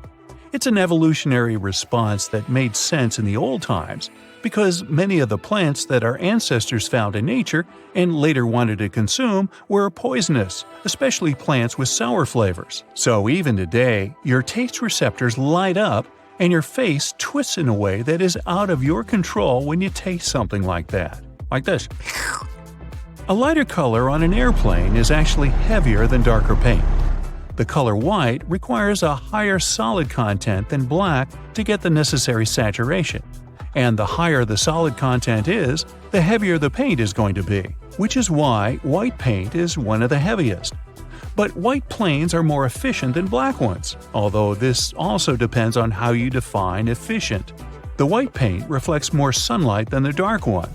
[SPEAKER 3] It's an evolutionary response that made sense in the old times, because many of the plants that our ancestors found in nature and later wanted to consume were poisonous, especially plants with sour flavors. So even today, your taste receptors light up and your face twists in a way that is out of your control when you taste something like that. Like this. A lighter color on an airplane is actually heavier than darker paint. The color white requires a higher solid content than black to get the necessary saturation. And the higher the solid content is, the heavier the paint is going to be, which is why white paint is one of the heaviest. But white planes are more efficient than black ones, although this also depends on how you define efficient. The white paint reflects more sunlight than the dark one.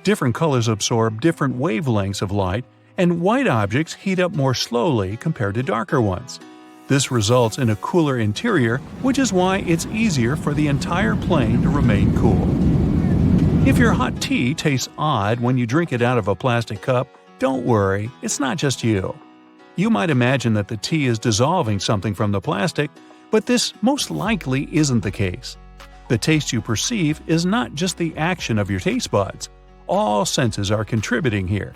[SPEAKER 3] Different colors absorb different wavelengths of light, and white objects heat up more slowly compared to darker ones. This results in a cooler interior, which is why it's easier for the entire plane to remain cool. If your hot tea tastes odd when you drink it out of a plastic cup, don't worry, it's not just you. You might imagine that the tea is dissolving something from the plastic, but this most likely isn't the case. The taste you perceive is not just the action of your taste buds. All senses are contributing here.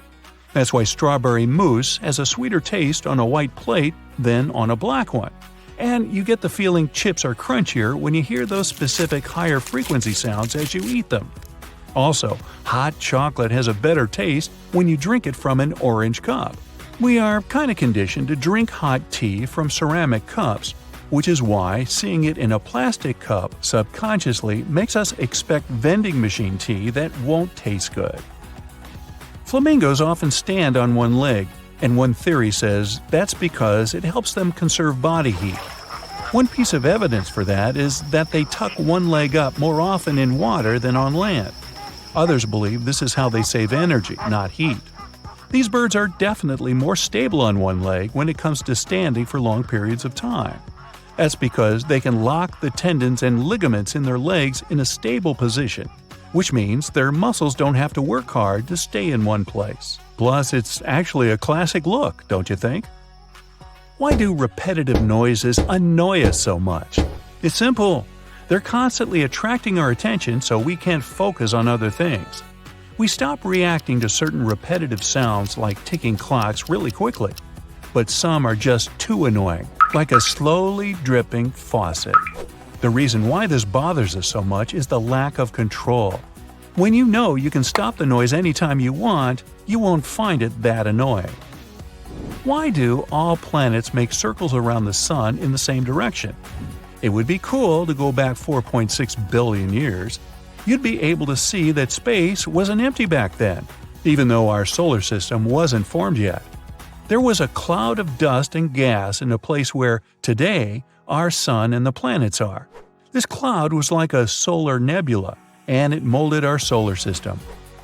[SPEAKER 3] That's why strawberry mousse has a sweeter taste on a white plate than on a black one. And you get the feeling chips are crunchier when you hear those specific higher frequency sounds as you eat them. Also, hot chocolate has a better taste when you drink it from an orange cup. We are kind of conditioned to drink hot tea from ceramic cups, which is why seeing it in a plastic cup subconsciously makes us expect vending machine tea that won't taste good. Flamingos often stand on one leg, and one theory says that's because it helps them conserve body heat. One piece of evidence for that is that they tuck one leg up more often in water than on land. Others believe this is how they save energy, not heat. These birds are definitely more stable on one leg when it comes to standing for long periods of time. That's because they can lock the tendons and ligaments in their legs in a stable position, which means their muscles don't have to work hard to stay in one place. Plus, it's actually a classic look, don't you think? Why do repetitive noises annoy us so much? It's simple. They're constantly attracting our attention so we can't focus on other things. We stop reacting to certain repetitive sounds like ticking clocks really quickly. But some are just too annoying, like a slowly dripping faucet. The reason why this bothers us so much is the lack of control. When you know you can stop the noise anytime you want, you won't find it that annoying. Why do all planets make circles around the sun in the same direction? It would be cool to go back 4.6 billion years. You'd be able to see that space wasn't empty back then, even though our solar system wasn't formed yet. There was a cloud of dust and gas in a place where, today, our sun and the planets are. This cloud was like a solar nebula, and it molded our solar system.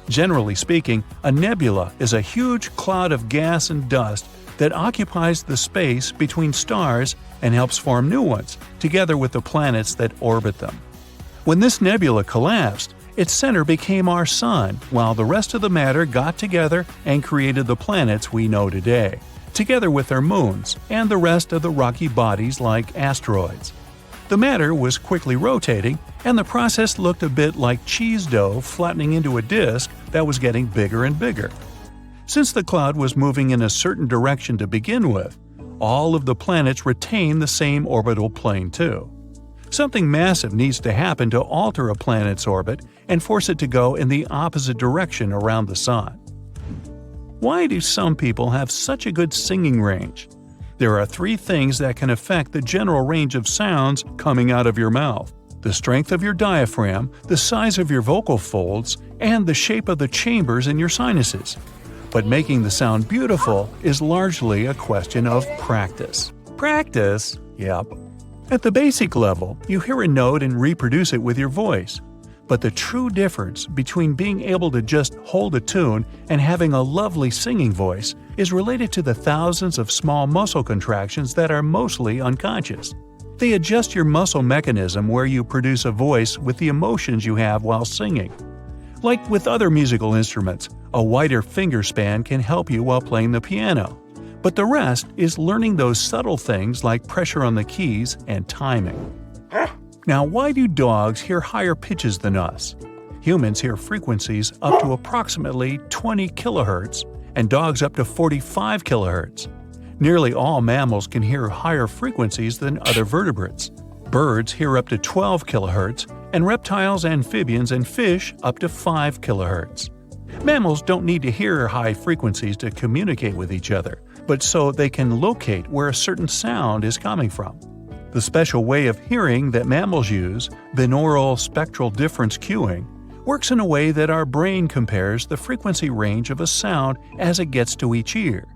[SPEAKER 3] Generally speaking, a nebula is a huge cloud of gas and dust that occupies the space between stars and helps form new ones, together with the planets that orbit them. When this nebula collapsed, its center became our sun, while the rest of the matter got together and created the planets we know today, together with their moons and the rest of the rocky bodies like asteroids. The matter was quickly rotating, and the process looked a bit like cheese dough flattening into a disk that was getting bigger and bigger. Since the cloud was moving in a certain direction to begin with, all of the planets retain the same orbital plane too. Something massive needs to happen to alter a planet's orbit and force it to go in the opposite direction around the sun. Why do some people have such a good singing range? There are 3 things that can affect the general range of sounds coming out of your mouth: the strength of your diaphragm, the size of your vocal folds, and the shape of the chambers in your sinuses. But making the sound beautiful is largely a question of practice. Practice? Yep. At the basic level, you hear a note and reproduce it with your voice. But the true difference between being able to just hold a tune and having a lovely singing voice is related to the thousands of small muscle contractions that are mostly unconscious. They adjust your muscle mechanism where you produce a voice with the emotions you have while singing. Like with other musical instruments, a wider finger span can help you while playing the piano. But the rest is learning those subtle things like pressure on the keys and timing. Now, why do dogs hear higher pitches than us? Humans hear frequencies up to approximately 20 kHz and dogs up to 45 kHz. Nearly all mammals can hear higher frequencies than other vertebrates. Birds hear up to 12 kHz and reptiles, amphibians, and fish up to 5 kHz. Mammals don't need to hear high frequencies to communicate with each other, but so they can locate where a certain sound is coming from. The special way of hearing that mammals use, binaural spectral difference cueing, works in a way that our brain compares the frequency range of a sound as it gets to each ear.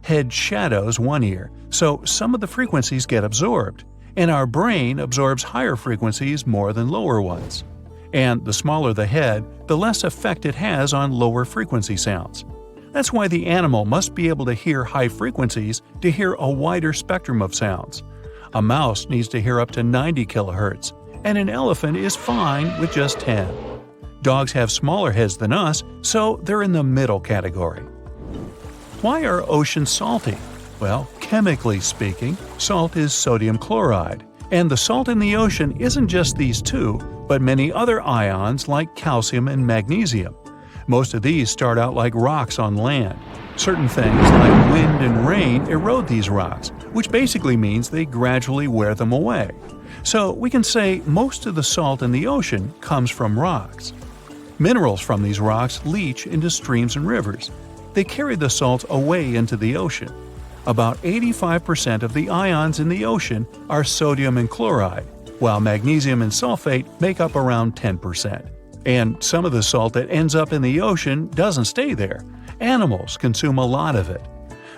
[SPEAKER 3] Head shadows one ear, so some of the frequencies get absorbed, and our brain absorbs higher frequencies more than lower ones. And the smaller the head, the less effect it has on lower frequency sounds. That's why the animal must be able to hear high frequencies to hear a wider spectrum of sounds. A mouse needs to hear up to 90 kHz, and an elephant is fine with just 10. Dogs have smaller heads than us, so they're in the middle category. Why are oceans salty? Well, chemically speaking, salt is sodium chloride, and the salt in the ocean isn't just these two, but many other ions like calcium and magnesium. Most of these start out like rocks on land. Certain things like wind and rain erode these rocks, which basically means they gradually wear them away. So we can say most of the salt in the ocean comes from rocks. Minerals from these rocks leach into streams and rivers. They carry the salts away into the ocean. About 85% of the ions in the ocean are sodium and chloride, while magnesium and sulfate make up around 10%. And some of the salt that ends up in the ocean doesn't stay there. Animals consume a lot of it.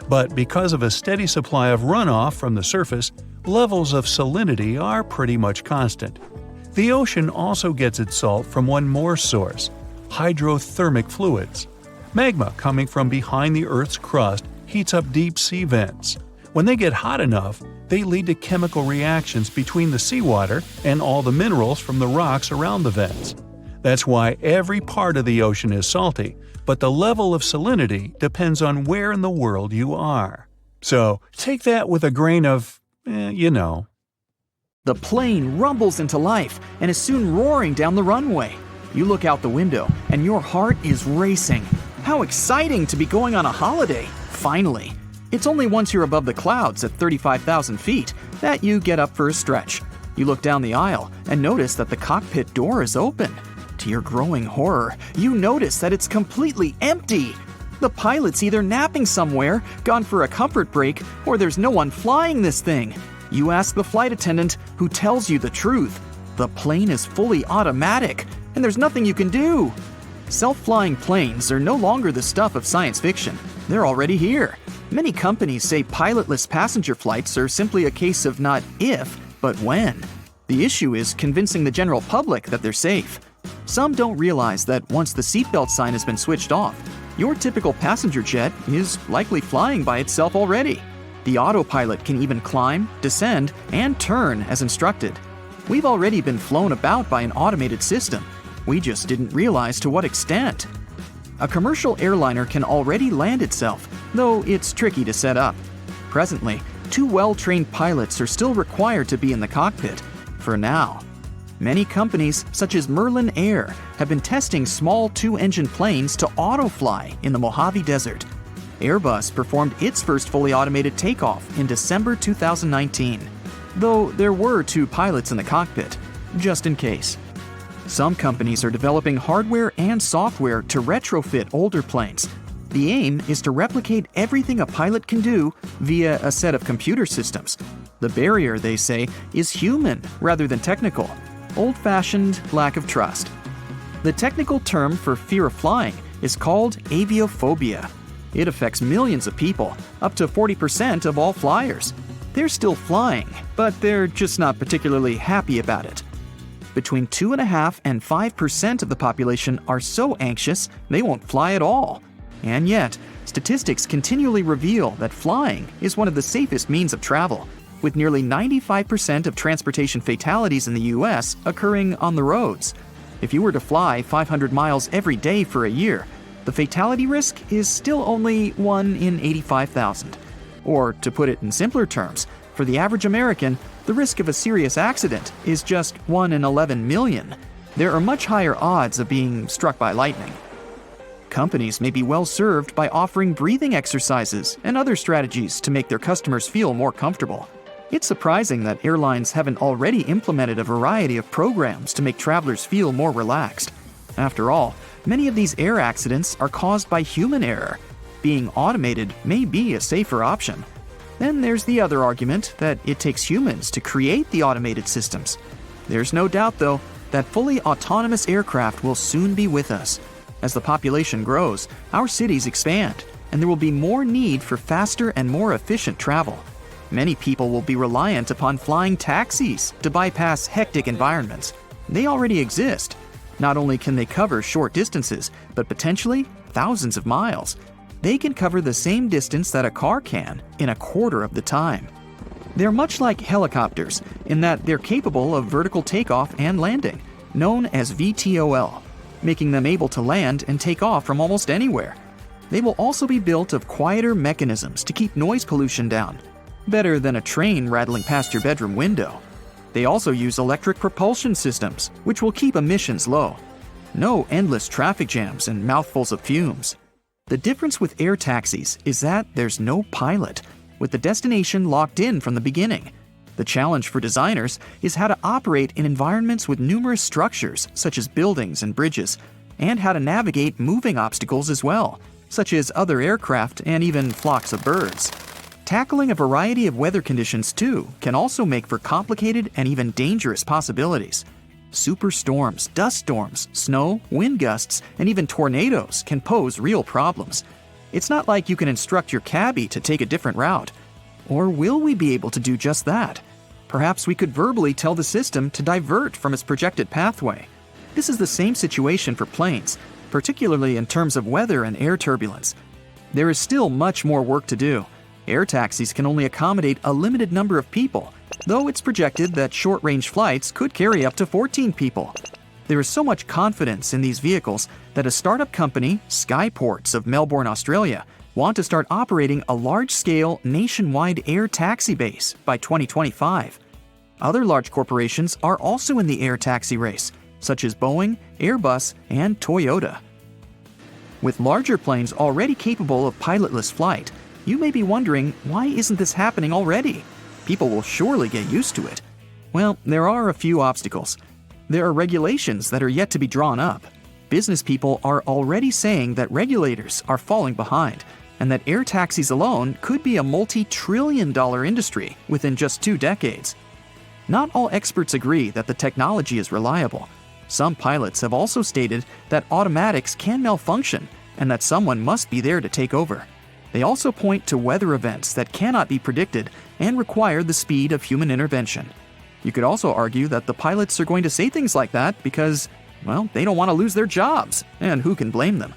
[SPEAKER 3] But because of a steady supply of runoff from the surface, levels of salinity are pretty much constant. The ocean also gets its salt from one more source: hydrothermic fluids. Magma coming from behind the Earth's crust heats up deep sea vents. When they get hot enough, they lead to chemical reactions between the seawater and all the minerals from the rocks around the vents. That's why every part of the ocean is salty, but the level of salinity depends on where in the world you are. So take that with a grain of,
[SPEAKER 4] The plane rumbles into life and is soon roaring down the runway. You look out the window and your heart is racing. How exciting to be going on a holiday, finally. It's only once you're above the clouds at 35,000 feet that you get up for a stretch. You look down the aisle and notice that the cockpit door is open. To your growing horror, you notice that it's completely empty. The pilot's either napping somewhere, gone for a comfort break, or there's no one flying this thing. You ask the flight attendant, who tells you the truth. The plane is fully automatic, and there's nothing you can do. Self-flying planes are no longer the stuff of science fiction. They're already here. Many companies say pilotless passenger flights are simply a case of not if, but when. The issue is convincing the general public that they're safe. Some don't realize that once the seatbelt sign has been switched off, your typical passenger jet is likely flying by itself already. The autopilot can even climb, descend, and turn as instructed. We've already been flown about by an automated system. We just didn't realize to what extent. A commercial airliner can already land itself, though it's tricky to set up. Presently, 2 well-trained pilots are still required to be in the cockpit, for now. Many companies, such as Merlin Air, have been testing small 2-engine planes to autofly in the Mojave Desert. Airbus performed its first fully automated takeoff in December 2019, though there were 2 pilots in the cockpit, just in case. Some companies are developing hardware and software to retrofit older planes. The aim is to replicate everything a pilot can do via a set of computer systems. The barrier, they say, is human rather than technical. Old-fashioned lack of trust. The technical term for fear of flying is called aviophobia. It affects millions of people, up to 40% of all flyers. They're still flying, but they're just not particularly happy about it. Between 2.5% and 5% of the population are so anxious they won't fly at all. And yet, statistics continually reveal that flying is one of the safest means of travel, with nearly 95% of transportation fatalities in the US occurring on the roads. If you were to fly 500 miles every day for a year, the fatality risk is still only 1 in 85,000. Or, to put it in simpler terms, for the average American, the risk of a serious accident is just 1 in 11 million. There are much higher odds of being struck by lightning. Companies may be well served by offering breathing exercises and other strategies to make their customers feel more comfortable. It's surprising that airlines haven't already implemented a variety of programs to make travelers feel more relaxed. After all, many of these air accidents are caused by human error. Being automated may be a safer option. Then there's the other argument that it takes humans to create the automated systems. There's no doubt, though, that fully autonomous aircraft will soon be with us. As the population grows, our cities expand, and there will be more need for faster and more efficient travel. Many people will be reliant upon flying taxis to bypass hectic environments. They already exist. Not only can they cover short distances, but potentially thousands of miles. They can cover the same distance that a car can in a quarter of the time. They're much like helicopters in that they're capable of vertical takeoff and landing, known as VTOL, making them able to land and take off from almost anywhere. They will also be built of quieter mechanisms to keep noise pollution down, better than a train rattling past your bedroom window. They also use electric propulsion systems, which will keep emissions low. No endless traffic jams and mouthfuls of fumes. The difference with air taxis is that there's no pilot, with the destination locked in from the beginning. The challenge for designers is how to operate in environments with numerous structures, such as buildings and bridges, and how to navigate moving obstacles as well, such as other aircraft and even flocks of birds. Tackling a variety of weather conditions, too, can also make for complicated and even dangerous possibilities. Superstorms, dust storms, snow, wind gusts, and even tornadoes can pose real problems. It's not like you can instruct your cabbie to take a different route. Or will we be able to do just that? Perhaps we could verbally tell the system to divert from its projected pathway. This is the same situation for planes, particularly in terms of weather and air turbulence. There is still much more work to do. Air taxis can only accommodate a limited number of people, though it's projected that short-range flights could carry up to 14 people. There is so much confidence in these vehicles that a startup company, Skyports of Melbourne, Australia, want to start operating a large-scale, nationwide air taxi base by 2025. Other large corporations are also in the air taxi race, such as Boeing, Airbus, and Toyota. With larger planes already capable of pilotless flight, you may be wondering, why isn't this happening already? People will surely get used to it. Well, there are a few obstacles. There are regulations that are yet to be drawn up. Business people are already saying that regulators are falling behind, and that air taxis alone could be a multi-trillion-dollar industry within just 2 decades. Not all experts agree that the technology is reliable. Some pilots have also stated that automatics can malfunction and that someone must be there to take over. They also point to weather events that cannot be predicted and require the speed of human intervention. You could also argue that the pilots are going to say things like that because, well, they don't want to lose their jobs, and who can blame them?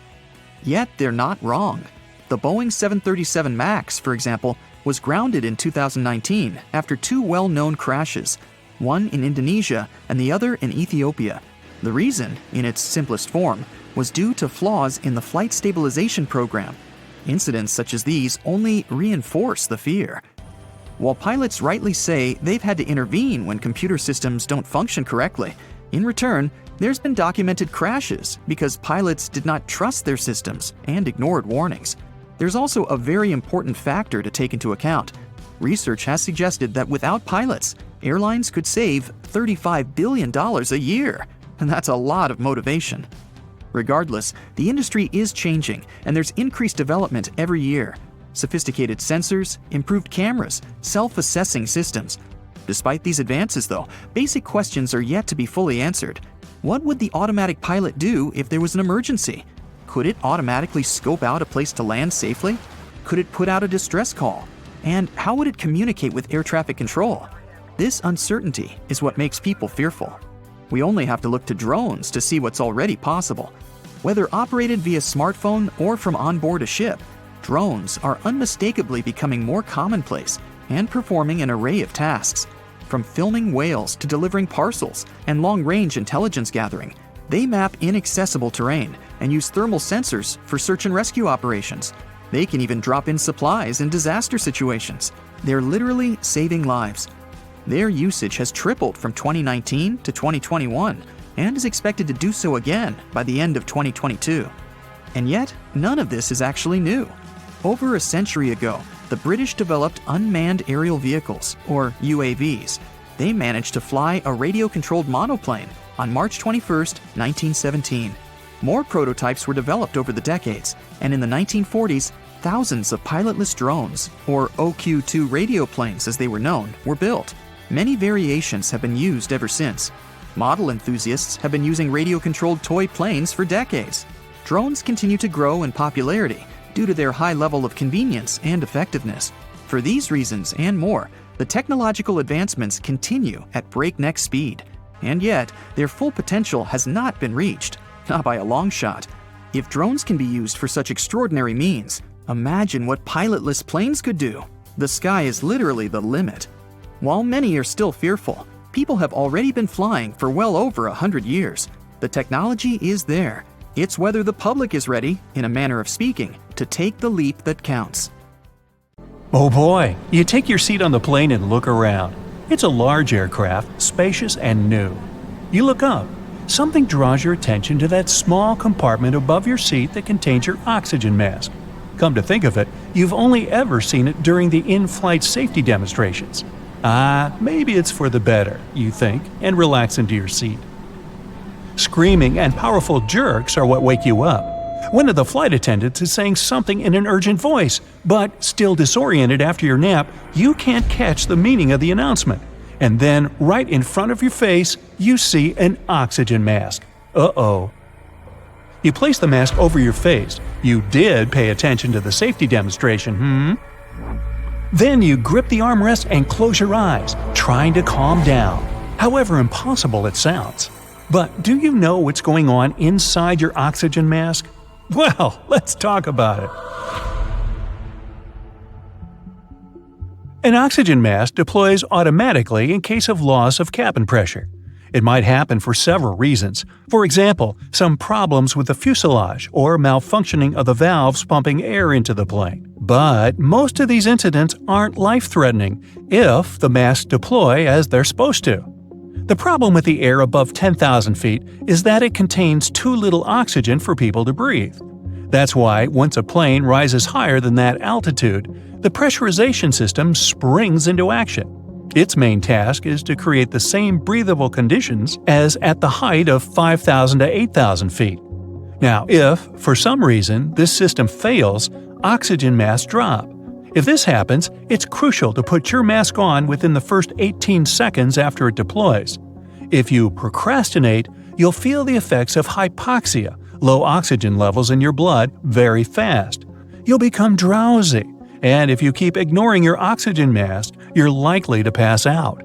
[SPEAKER 4] Yet they're not wrong. The Boeing 737 MAX, for example, was grounded in 2019 after 2 well-known crashes, one in Indonesia and the other in Ethiopia. The reason, in its simplest form, was due to flaws in the flight stabilization program. Incidents such as these only reinforce the fear. While pilots rightly say they've had to intervene when computer systems don't function correctly, in return, there's been documented crashes because pilots did not trust their systems and ignored warnings. There's also a very important factor to take into account. Research has suggested that without pilots, airlines could save $35 billion a year, and that's a lot of motivation. Regardless, the industry is changing, and there's increased development every year. Sophisticated sensors, improved cameras, self-assessing systems. Despite these advances, though, basic questions are yet to be fully answered. What would the automatic pilot do if there was an emergency? Could it automatically scope out a place to land safely? Could it put out a distress call? And how would it communicate with air traffic control? This uncertainty is what makes people fearful. We only have to look to drones to see what's already possible. Whether operated via smartphone or from onboard a ship, drones are unmistakably becoming more commonplace and performing an array of tasks. From filming whales to delivering parcels and long-range intelligence gathering, they map inaccessible terrain and use thermal sensors for search and rescue operations. They can even drop in supplies in disaster situations. They're literally saving lives. Their usage has tripled from 2019 to 2021 and is expected to do so again by the end of 2022. And yet, none of this is actually new. Over a century ago, the British developed unmanned aerial vehicles, or UAVs. They managed to fly a radio-controlled monoplane on March 21, 1917. More prototypes were developed over the decades, and in the 1940s, thousands of pilotless drones, or OQ-2 radio planes as they were known, were built. Many variations have been used ever since. Model enthusiasts have been using radio-controlled toy planes for decades. Drones continue to grow in popularity due to their high level of convenience and effectiveness. For these reasons and more, the technological advancements continue at breakneck speed. And yet, their full potential has not been reached, not by a long shot. If drones can be used for such extraordinary means, imagine what pilotless planes could do. The sky is literally the limit. While many are still fearful, people have already been flying for well over 100 years. The technology is there. It's whether the public is ready, in a manner of speaking, to take the leap that counts.
[SPEAKER 3] Oh boy, you take your seat on the plane and look around. It's a large aircraft, spacious and new. You look up. Something draws your attention to that small compartment above your seat that contains your oxygen mask. Come to think of it, you've only ever seen it during the in-flight safety demonstrations. Maybe it's for the better, you think, and relax into your seat. Screaming and powerful jerks are what wake you up. One of the flight attendants is saying something in an urgent voice, but still disoriented after your nap, you can't catch the meaning of the announcement. And then, right in front of your face, you see an oxygen mask. Uh-oh. You place the mask over your face. You did pay attention to the safety demonstration, Then you grip the armrest and close your eyes, trying to calm down, however impossible it sounds. But do you know what's going on inside your oxygen mask? Well, let's talk about it. An oxygen mask deploys automatically in case of loss of cabin pressure. It might happen for several reasons. For example, some problems with the fuselage or malfunctioning of the valves pumping air into the plane. But most of these incidents aren't life-threatening if the masks deploy as they're supposed to. The problem with the air above 10,000 feet is that it contains too little oxygen for people to breathe. That's why, once a plane rises higher than that altitude, the pressurization system springs into action. Its main task is to create the same breathable conditions as at the height of 5,000 to 8,000 feet. Now, if, for some reason, this system fails, oxygen masks drop. If this happens, it's crucial to put your mask on within the first 18 seconds after it deploys. If you procrastinate, you'll feel the effects of hypoxia, low oxygen levels in your blood, very fast. You'll become drowsy, and if you keep ignoring your oxygen mask, you're likely to pass out.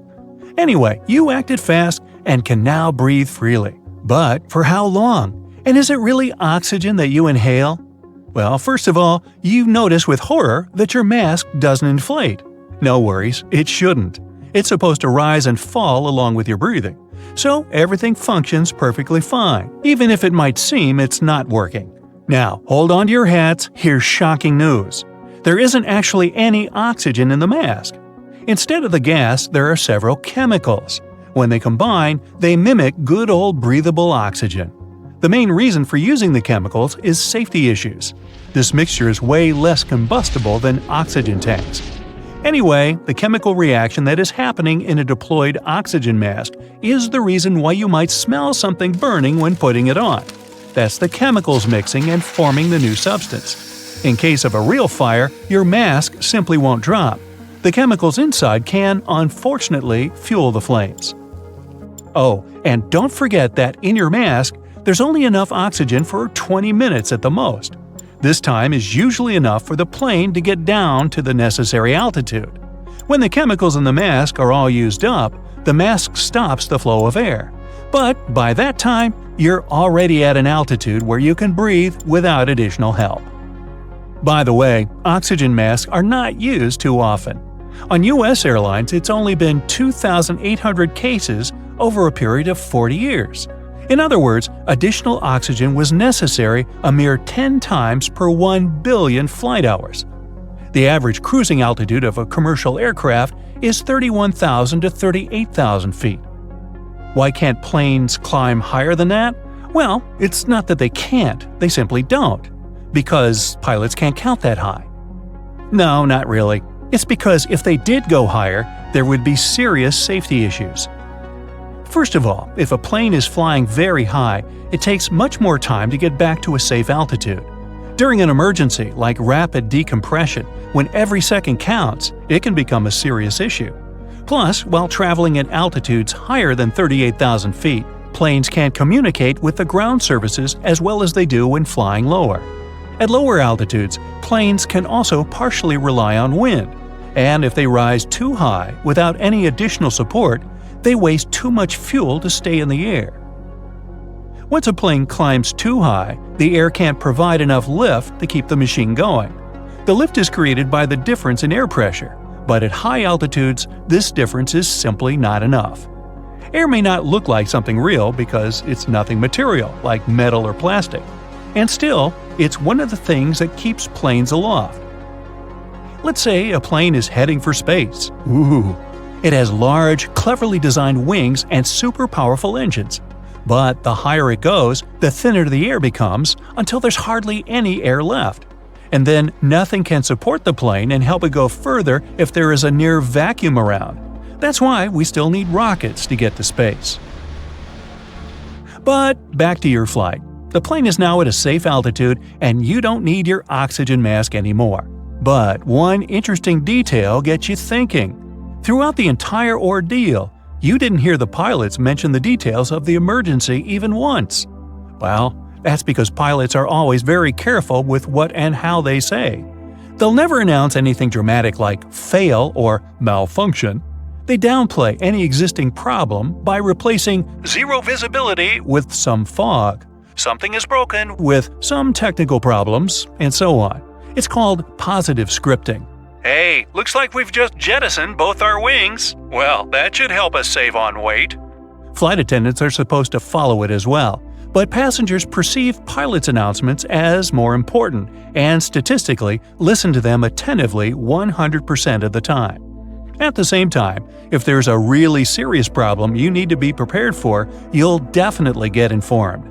[SPEAKER 3] Anyway, you acted fast and can now breathe freely. But for how long? And is it really oxygen that you inhale? Well, first of all, you notice with horror that your mask doesn't inflate. No worries, it shouldn't. It's supposed to rise and fall along with your breathing. So everything functions perfectly fine, even if it might seem it's not working. Now, hold on to your hats, here's shocking news. There isn't actually any oxygen in the mask. Instead of the gas, there are several chemicals. When they combine, they mimic good old breathable oxygen. The main reason for using the chemicals is safety issues. This mixture is way less combustible than oxygen tanks. Anyway, the chemical reaction that is happening in a deployed oxygen mask is the reason why you might smell something burning when putting it on. That's the chemicals mixing and forming the new substance. In case of a real fire, your mask simply won't drop. The chemicals inside can, unfortunately, fuel the flames. Oh, and don't forget that in your mask, there's only enough oxygen for 20 minutes at the most. This time is usually enough for the plane to get down to the necessary altitude. When the chemicals in the mask are all used up, the mask stops the flow of air. But by that time, you're already at an altitude where you can breathe without additional help. By the way, oxygen masks are not used too often. On U.S. airlines, it's only been 2,800 cases over a period of 40 years. In other words, additional oxygen was necessary a mere 10 times per 1 billion flight hours. The average cruising altitude of a commercial aircraft is 31,000 to 38,000 feet. Why can't planes climb higher than that? Well, it's not that they can't, they simply don't. Because pilots can't count that high. No, not really. It's because if they did go higher, there would be serious safety issues. First of all, if a plane is flying very high, it takes much more time to get back to a safe altitude. During an emergency like rapid decompression, when every second counts, it can become a serious issue. Plus, while traveling at altitudes higher than 38,000 feet, planes can't communicate with the ground services as well as they do when flying lower. At lower altitudes, planes can also partially rely on wind, and if they rise too high without any additional support, they waste too much fuel to stay in the air. Once a plane climbs too high, the air can't provide enough lift to keep the machine going. The lift is created by the difference in air pressure, but at high altitudes, this difference is simply not enough. Air may not look like something real because it's nothing material, like metal or plastic. And still, it's one of the things that keeps planes aloft. Let's say a plane is heading for space. Ooh! It has large, cleverly designed wings and super powerful engines. But the higher it goes, the thinner the air becomes until there's hardly any air left. And then nothing can support the plane and help it go further if there is a near vacuum around. That's why we still need rockets to get to space. But back to your flight. The plane is now at a safe altitude and you don't need your oxygen mask anymore. But one interesting detail gets you thinking. Throughout the entire ordeal, you didn't hear the pilots mention the details of the emergency even once. Well, that's because pilots are always very careful with what and how they say. They'll never announce anything dramatic like fail or malfunction. They downplay any existing problem by replacing zero visibility with some fog. Something is broken with some technical problems, and so on. It's called positive scripting. Hey, looks like we've just jettisoned both our wings. Well, that should help us save on weight. Flight attendants are supposed to follow it as well, but passengers perceive pilots' announcements as more important and statistically listen to them attentively 100% of the time. At the same time, if there's a really serious problem you need to be prepared for, you'll definitely get informed.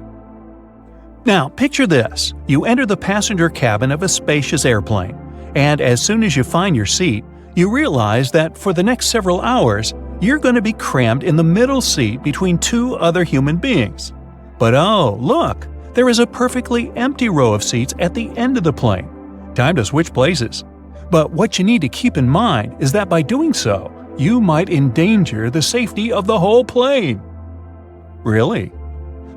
[SPEAKER 3] Now, picture this. You enter the passenger cabin of a spacious airplane, and as soon as you find your seat, you realize that for the next several hours, you're going to be crammed in the middle seat between two other human beings. But oh, look! There is a perfectly empty row of seats at the end of the plane. Time to switch places. But what you need to keep in mind is that by doing so, you might endanger the safety of the whole plane. Really?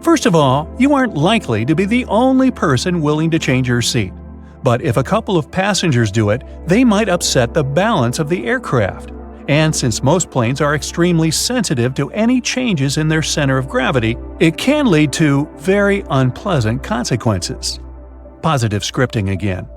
[SPEAKER 3] First of all, you aren't likely to be the only person willing to change your seat. But if a couple of passengers do it, they might upset the balance of the aircraft. And since most planes are extremely sensitive to any changes in their center of gravity, it can lead to very unpleasant consequences. Positive scripting again.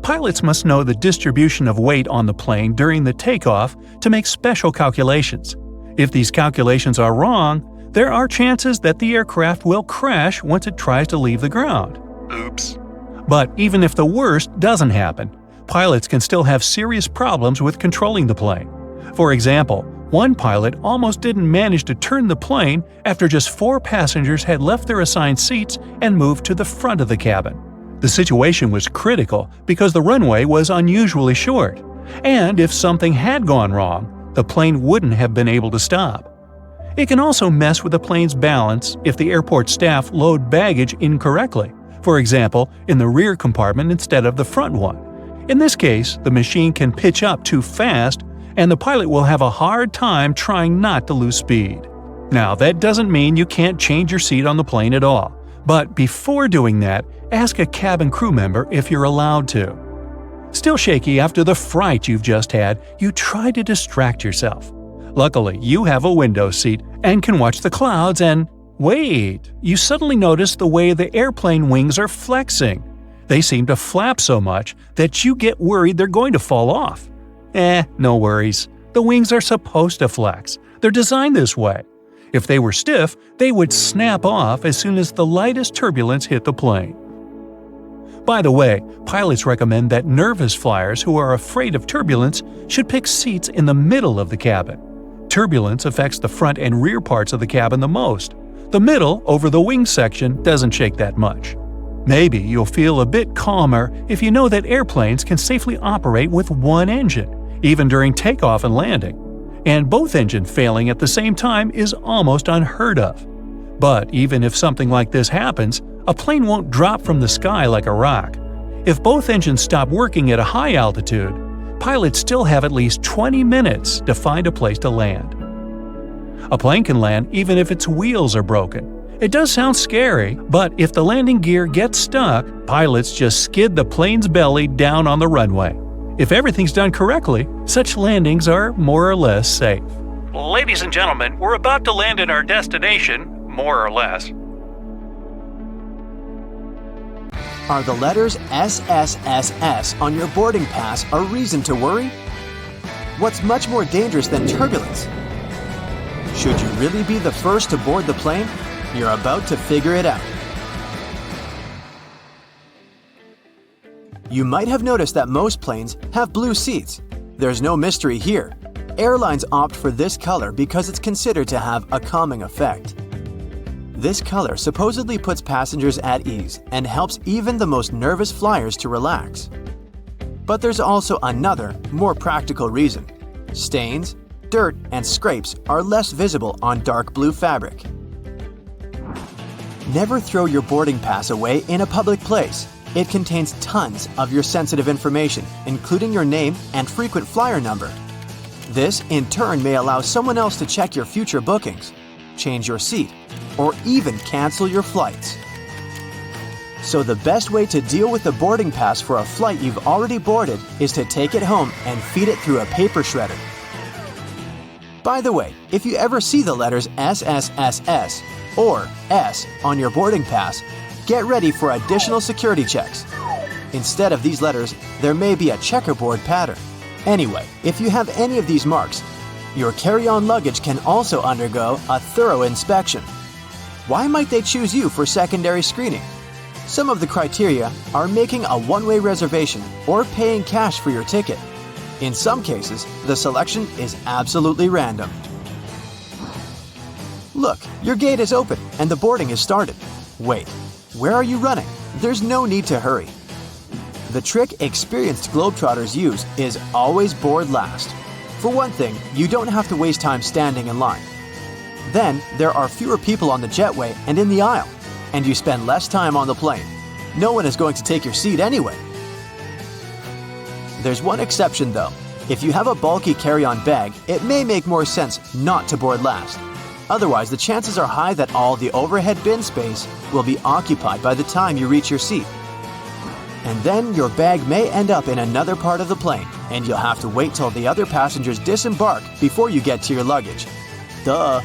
[SPEAKER 3] Pilots must know the distribution of weight on the plane during the takeoff to make special calculations. If these calculations are wrong, there are chances that the aircraft will crash once it tries to leave the ground. Oops. But even if the worst doesn't happen, pilots can still have serious problems with controlling the plane. For example, one pilot almost didn't manage to turn the plane after just 4 passengers had left their assigned seats and moved to the front of the cabin. The situation was critical because the runway was unusually short, and if something had gone wrong, the plane wouldn't have been able to stop. It can also mess with the plane's balance if the airport staff load baggage incorrectly, for example, in the rear compartment instead of the front one. In this case, the machine can pitch up too fast, and the pilot will have a hard time trying not to lose speed. Now, that doesn't mean you can't change your seat on the plane at all, but before doing that, ask a cabin crew member if you're allowed to. Still shaky after the fright you've just had, you try to distract yourself. Luckily, you have a window seat and can watch the clouds and wait, you suddenly notice the way the airplane wings are flexing. They seem to flap so much that you get worried they're going to fall off. No worries. The wings are supposed to flex. They're designed this way. If they were stiff, they would snap off as soon as the lightest turbulence hit the plane. By the way, pilots recommend that nervous flyers who are afraid of turbulence should pick seats in the middle of the cabin. Turbulence affects the front and rear parts of the cabin the most. The middle, over the wing section, doesn't shake that much. Maybe you'll feel a bit calmer if you know that airplanes can safely operate with one engine, even during takeoff and landing. And both engines failing at the same time is almost unheard of. But even if something like this happens, a plane won't drop from the sky like a rock. If both engines stop working at a high altitude, pilots still have at least 20 minutes to find a place to land. A plane can land even if its wheels are broken. It does sound scary, but if the landing gear gets stuck, pilots just skid the plane's belly down on the runway. If everything's done correctly, such landings are more or less safe. Ladies and gentlemen, we're about to land in our destination, more or less.
[SPEAKER 1] Are the letters SSSS on your boarding pass a reason to worry? What's much more dangerous than turbulence? Should you really be the first to board the plane? You're about to figure it out. You might have noticed that most planes have blue seats. There's no mystery here. Airlines opt for this color because it's considered to have a calming effect. This color supposedly puts passengers at ease and helps even the most nervous flyers to relax. But there's also another, more practical reason. Stains, dirt, and scrapes are less visible on dark blue fabric. Never throw your boarding pass away in a public place. It contains tons of your sensitive information, including your name and frequent flyer number. This, in turn, may allow someone else to check your future bookings, change your seat, or even cancel your flights. So the best way to deal with the boarding pass for a flight you've already boarded is to take it home and feed it through a paper shredder. By the way, if you ever see the letters SSSS or S on your boarding pass, get ready for additional security checks. Instead of these letters, there may be a checkerboard pattern. Anyway, if you have any of these marks, your carry-on luggage can also undergo a thorough inspection. Why might they choose you for secondary screening? Some of the criteria are making a one-way reservation or paying cash for your ticket. In some cases, the selection is absolutely random. Look, your gate is open and the boarding is started. Wait, where are you running? There's no need to hurry. The trick experienced Globetrotters use is always board last. For one thing, you don't have to waste time standing in line. Then, there are fewer people on the jetway and in the aisle, and you spend less time on the plane. No one is going to take your seat anyway. There's one exception though. If you have a bulky carry-on bag, it may make more sense not to board last. Otherwise, the chances are high that all the overhead bin space will be occupied by the time you reach your seat. And then your bag may end up in another part of the plane, and you'll have to wait till the other passengers disembark before you get to your luggage. Duh!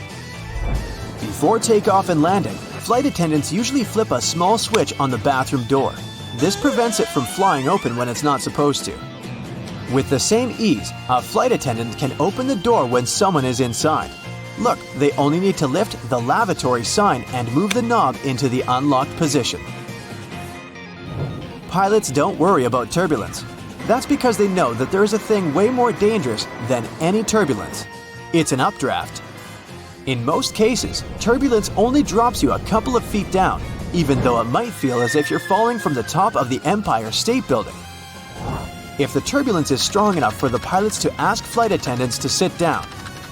[SPEAKER 1] Before takeoff and landing, flight attendants usually flip a small switch on the bathroom door. This prevents it from flying open when it's not supposed to. With the same ease, a flight attendant can open the door when someone is inside. Look, they only need to lift the lavatory sign and move the knob into the unlocked position. Pilots don't worry about turbulence. That's because they know that there is a thing way more dangerous than any turbulence. It's an updraft. In most cases, turbulence only drops you a couple of feet down, even though it might feel as if you're falling from the top of the Empire State Building. If the turbulence is strong enough for the pilots to ask flight attendants to sit down,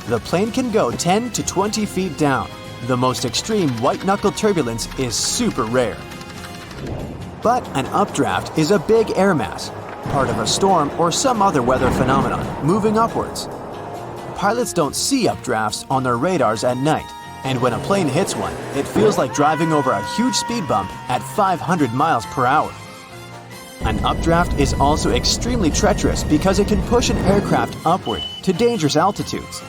[SPEAKER 1] the plane can go 10 to 20 feet down. The most extreme white-knuckle turbulence is super rare. But an updraft is a big air mass, part of a storm or some other weather phenomenon, moving upwards. Pilots don't see updrafts on their radars at night, and when a plane hits one, it feels like driving over a huge speed bump at 500 miles per hour. An updraft is also extremely treacherous because it can push an aircraft upward to dangerous altitudes.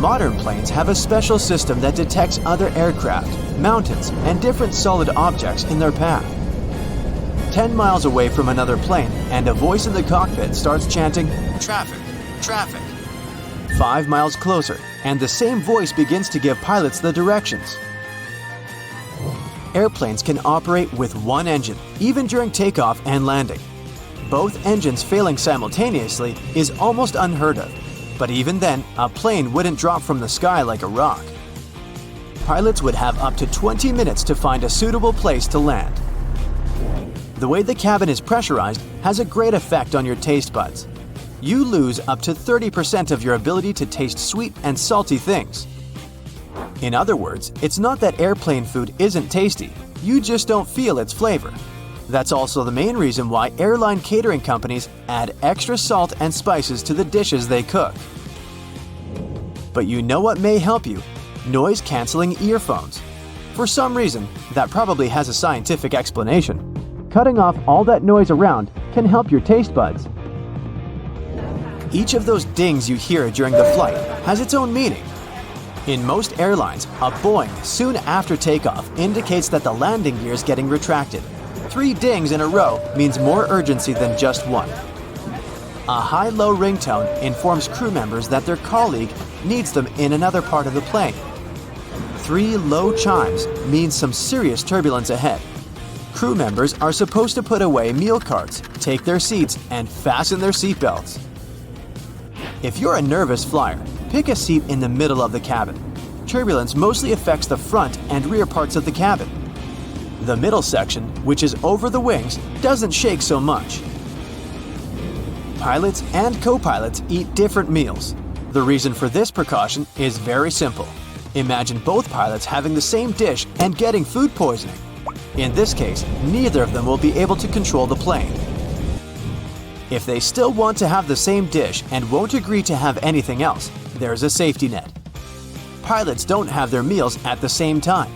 [SPEAKER 1] Modern planes have a special system that detects other aircraft, mountains, and different solid objects in their path. 10 miles away from another plane, and a voice in the cockpit starts chanting, "Traffic, traffic." 5 miles closer, and the same voice begins to give pilots the directions. Airplanes can operate with one engine, even during takeoff and landing. Both engines failing simultaneously is almost unheard of. But even then, a plane wouldn't drop from the sky like a rock. Pilots would have up to 20 minutes to find a suitable place to land. The way the cabin is pressurized has a great effect on your taste buds. you lose up to 30% of your ability to taste sweet and salty things. In other words, it's not that airplane food isn't tasty, you just don't feel its flavor. That's also the main reason why airline catering companies add extra salt and spices to the dishes they cook. But you know what may help you? Noise-canceling earphones. For some reason, that probably has a scientific explanation. Cutting off all that noise around can help your taste buds. Each of those dings you hear during the flight has its own meaning. In most airlines, a boing soon after takeoff indicates that the landing gear is getting retracted. 3 dings in a row means more urgency than just one. A high-low ringtone informs crew members that their colleague needs them in another part of the plane. 3 low chimes means some serious turbulence ahead. Crew members are supposed to put away meal carts, take their seats, and fasten their seatbelts. If you're a nervous flyer, pick a seat in the middle of the cabin. Turbulence mostly affects the front and rear parts of the cabin. The middle section, which is over the wings, doesn't shake so much. Pilots and co-pilots eat different meals. The reason for this precaution is very simple. Imagine both pilots having the same dish and getting food poisoning. In this case, neither of them will be able to control the plane. If they still want to have the same dish and won't agree to have anything else, there's a safety net. Pilots don't have their meals at the same time.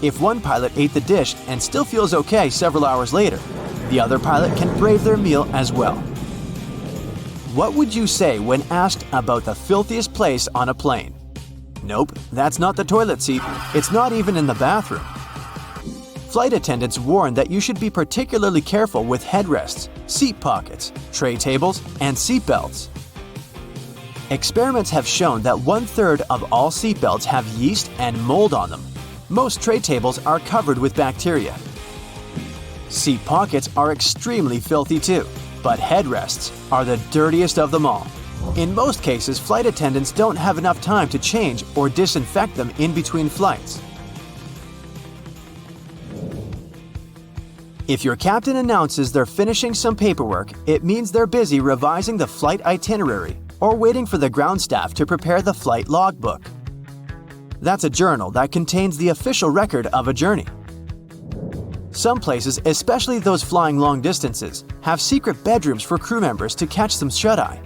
[SPEAKER 1] If one pilot ate the dish and still feels okay several hours later, the other pilot can brave their meal as well. What would you say when asked about the filthiest place on a plane? Nope, that's not the toilet seat. It's not even in the bathroom. Flight attendants warn that you should be particularly careful with headrests, seat pockets, tray tables, and seat belts. Experiments have shown that 1/3 of all seat belts have yeast and mold on them. Most tray tables are covered with bacteria. Seat pockets are extremely filthy too, but headrests are the dirtiest of them all. In most cases, flight attendants don't have enough time to change or disinfect them in between flights. If your captain announces they're finishing some paperwork, it means they're busy revising the flight itinerary or waiting for the ground staff to prepare the flight logbook. That's a journal that contains the official record of a journey. Some places, especially those flying long distances, have secret bedrooms for crew members to catch some shut-eye.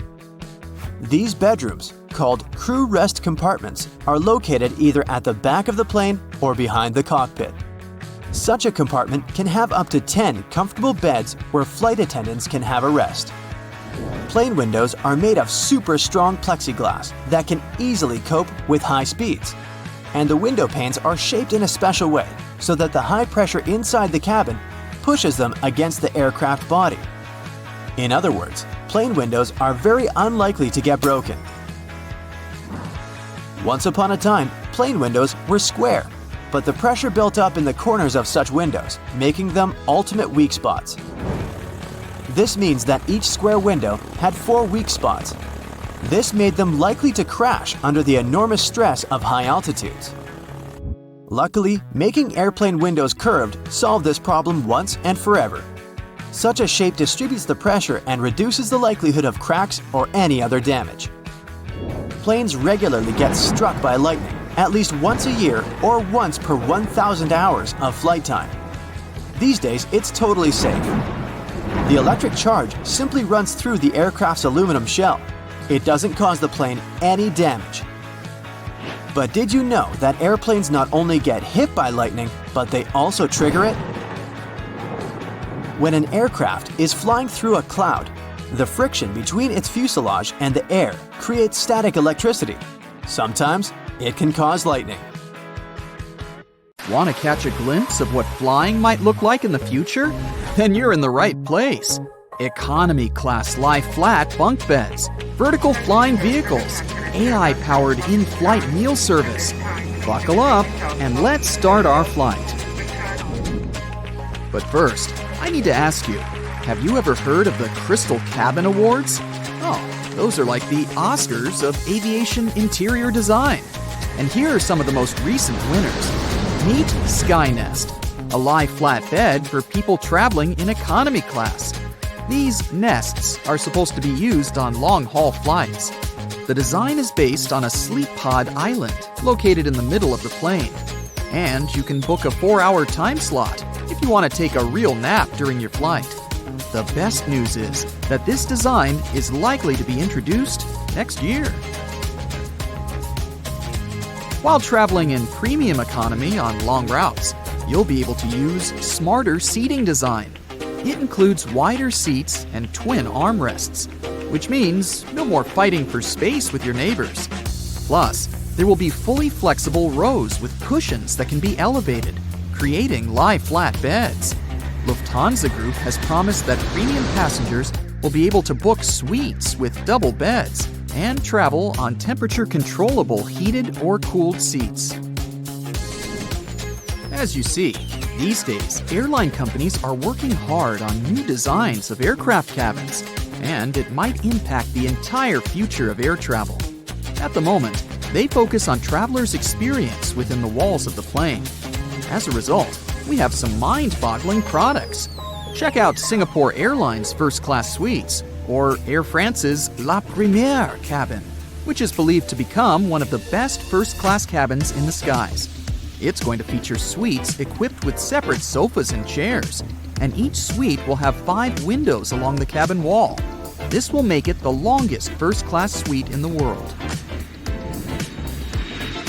[SPEAKER 1] These bedrooms, called crew rest compartments, are located either at the back of the plane or behind the cockpit. Such a compartment can have up to 10 comfortable beds where flight attendants can have a rest. Plane windows are made of super strong plexiglass that can easily cope with high speeds. And the window panes are shaped in a special way so that the high pressure inside the cabin pushes them against the aircraft body. In other words, plane windows are very unlikely to get broken. Once upon a time, plane windows were square, but the pressure built up in the corners of such windows, making them ultimate weak spots. This means that each square window had 4 weak spots. This made them likely to crash under the enormous stress of high altitudes. Luckily, making airplane windows curved solved this problem once and forever. Such a shape distributes the pressure and reduces the likelihood of cracks or any other damage. Planes regularly get struck by lightning, at least once a year or once per 1,000 hours of flight time. These days, it's totally safe. The electric charge simply runs through the aircraft's aluminum shell. It doesn't cause the plane any damage. But did you know that airplanes not only get hit by lightning, but they also trigger it? When an aircraft is flying through a cloud, the friction between its fuselage and the air creates static electricity. Sometimes it can cause lightning.
[SPEAKER 4] Want to catch a glimpse of what flying might look like in the future? Then you're in the right place. Economy class lie flat bunk beds, vertical flying vehicles, AI-powered in-flight meal service. Buckle up and let's start our flight. But first, I need to ask you, have you ever heard of the Crystal Cabin Awards? Oh, those are like the Oscars of aviation interior design. And here are some of the most recent winners. Meet Skynest, a lie flat bed for people traveling in economy class. These nests are supposed to be used on long-haul flights. The design is based on a sleep pod island located in the middle of the plane. And you can book a 4-hour time slot if you want to take a real nap during your flight. The best news is that this design is likely to be introduced next year. While traveling in premium economy on long routes, you'll be able to use smarter seating design. It includes wider seats and twin armrests, which means no more fighting for space with your neighbors. Plus, there will be fully flexible rows with cushions that can be elevated, creating lie-flat beds. Lufthansa Group has promised that premium passengers will be able to book suites with double beds and travel on temperature-controllable heated or cooled seats. As you see, these days, airline companies are working hard on new designs of aircraft cabins, and it might impact the entire future of air travel. At the moment, they focus on travelers' experience within the walls of the plane. As a result, we have some mind-boggling products. Check out Singapore Airlines first-class suites, or Air France's La Première cabin, which is believed to become one of the best first-class cabins in the skies. It's going to feature suites equipped with separate sofas and chairs, and each suite will have 5 windows along the cabin wall. This will make it the longest first-class suite in the world.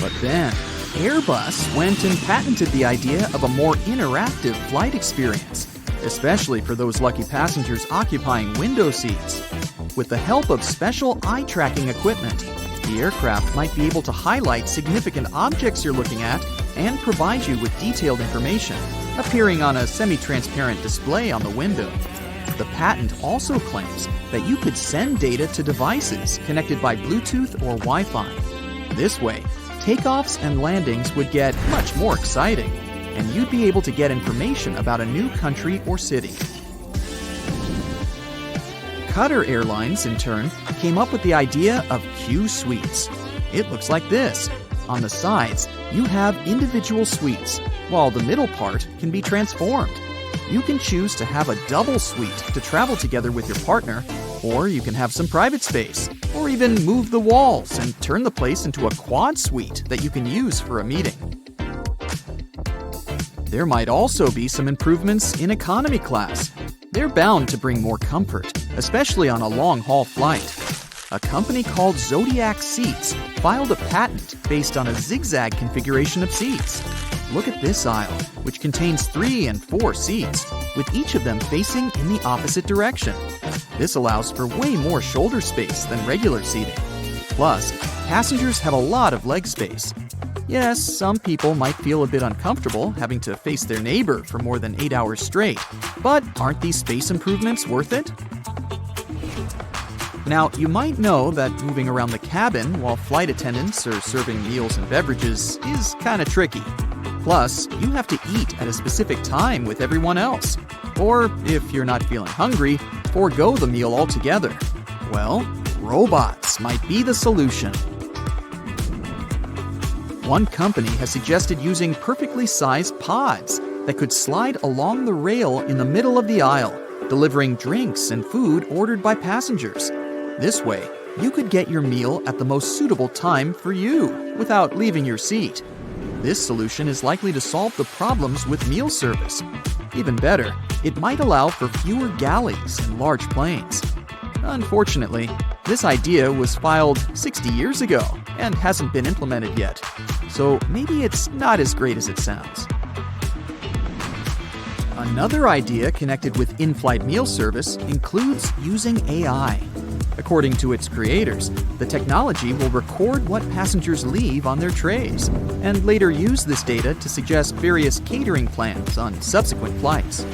[SPEAKER 4] But then, Airbus went and patented the idea of a more interactive flight experience, especially for those lucky passengers occupying window seats. With the help of special eye-tracking equipment, the aircraft might be able to highlight significant objects you're looking at and provide you with detailed information, appearing on a semi-transparent display on the window. The patent also claims that you could send data to devices connected by Bluetooth or Wi-Fi. This way, takeoffs and landings would get much more exciting, and you'd be able to get information about a new country or city. Qatar Airlines, in turn, came up with the idea of Q suites. It looks like this. On the sides, you have individual suites, while the middle part can be transformed. You can choose to have a double suite to travel together with your partner, or you can have some private space, or even move the walls and turn the place into a quad suite that you can use for a meeting. There might also be some improvements in economy class. They're bound to bring more comfort, especially on a long-haul flight. A company called Zodiac Seats filed a patent based on a zigzag configuration of seats. Look at this aisle, which contains 3 and 4 seats, with each of them facing in the opposite direction. This allows for way more shoulder space than regular seating. Plus, passengers have a lot of leg space. Yes, some people might feel a bit uncomfortable having to face their neighbor for more than 8 hours straight, but aren't these space improvements worth it? Now, you might know that moving around the cabin while flight attendants are serving meals and beverages is kind of tricky. Plus, you have to eat at a specific time with everyone else. Or, if you're not feeling hungry, forego the meal altogether. Well, robots might be the solution. One company has suggested using perfectly sized pods that could slide along the rail in the middle of the aisle, delivering drinks and food ordered by passengers. This way, you could get your meal at the most suitable time for you without leaving your seat. This solution is likely to solve the problems with meal service. Even better, it might allow for fewer galleys in large planes. Unfortunately, this idea was filed 60 years ago and hasn't been implemented yet, so maybe it's not as great as it sounds. Another idea connected with in-flight meal service includes using AI. According to its creators, the technology will record what passengers leave on their trays, and later use this data to suggest various catering plans on subsequent flights.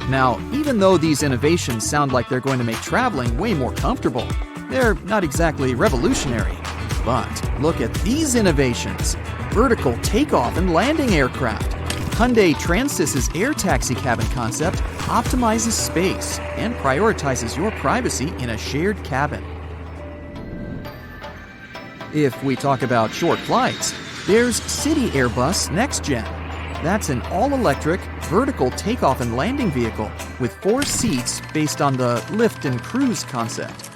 [SPEAKER 4] Now, even though these innovations sound like they're going to make traveling way more comfortable, they're not exactly revolutionary. But look at these innovations: vertical takeoff and landing aircraft. Hyundai Transys's air taxi cabin concept optimizes space and prioritizes your privacy in a shared cabin. If we talk about short flights, there's City Airbus Next Gen. That's an all-electric, vertical takeoff and landing vehicle with 4 seats based on the lift and cruise concept.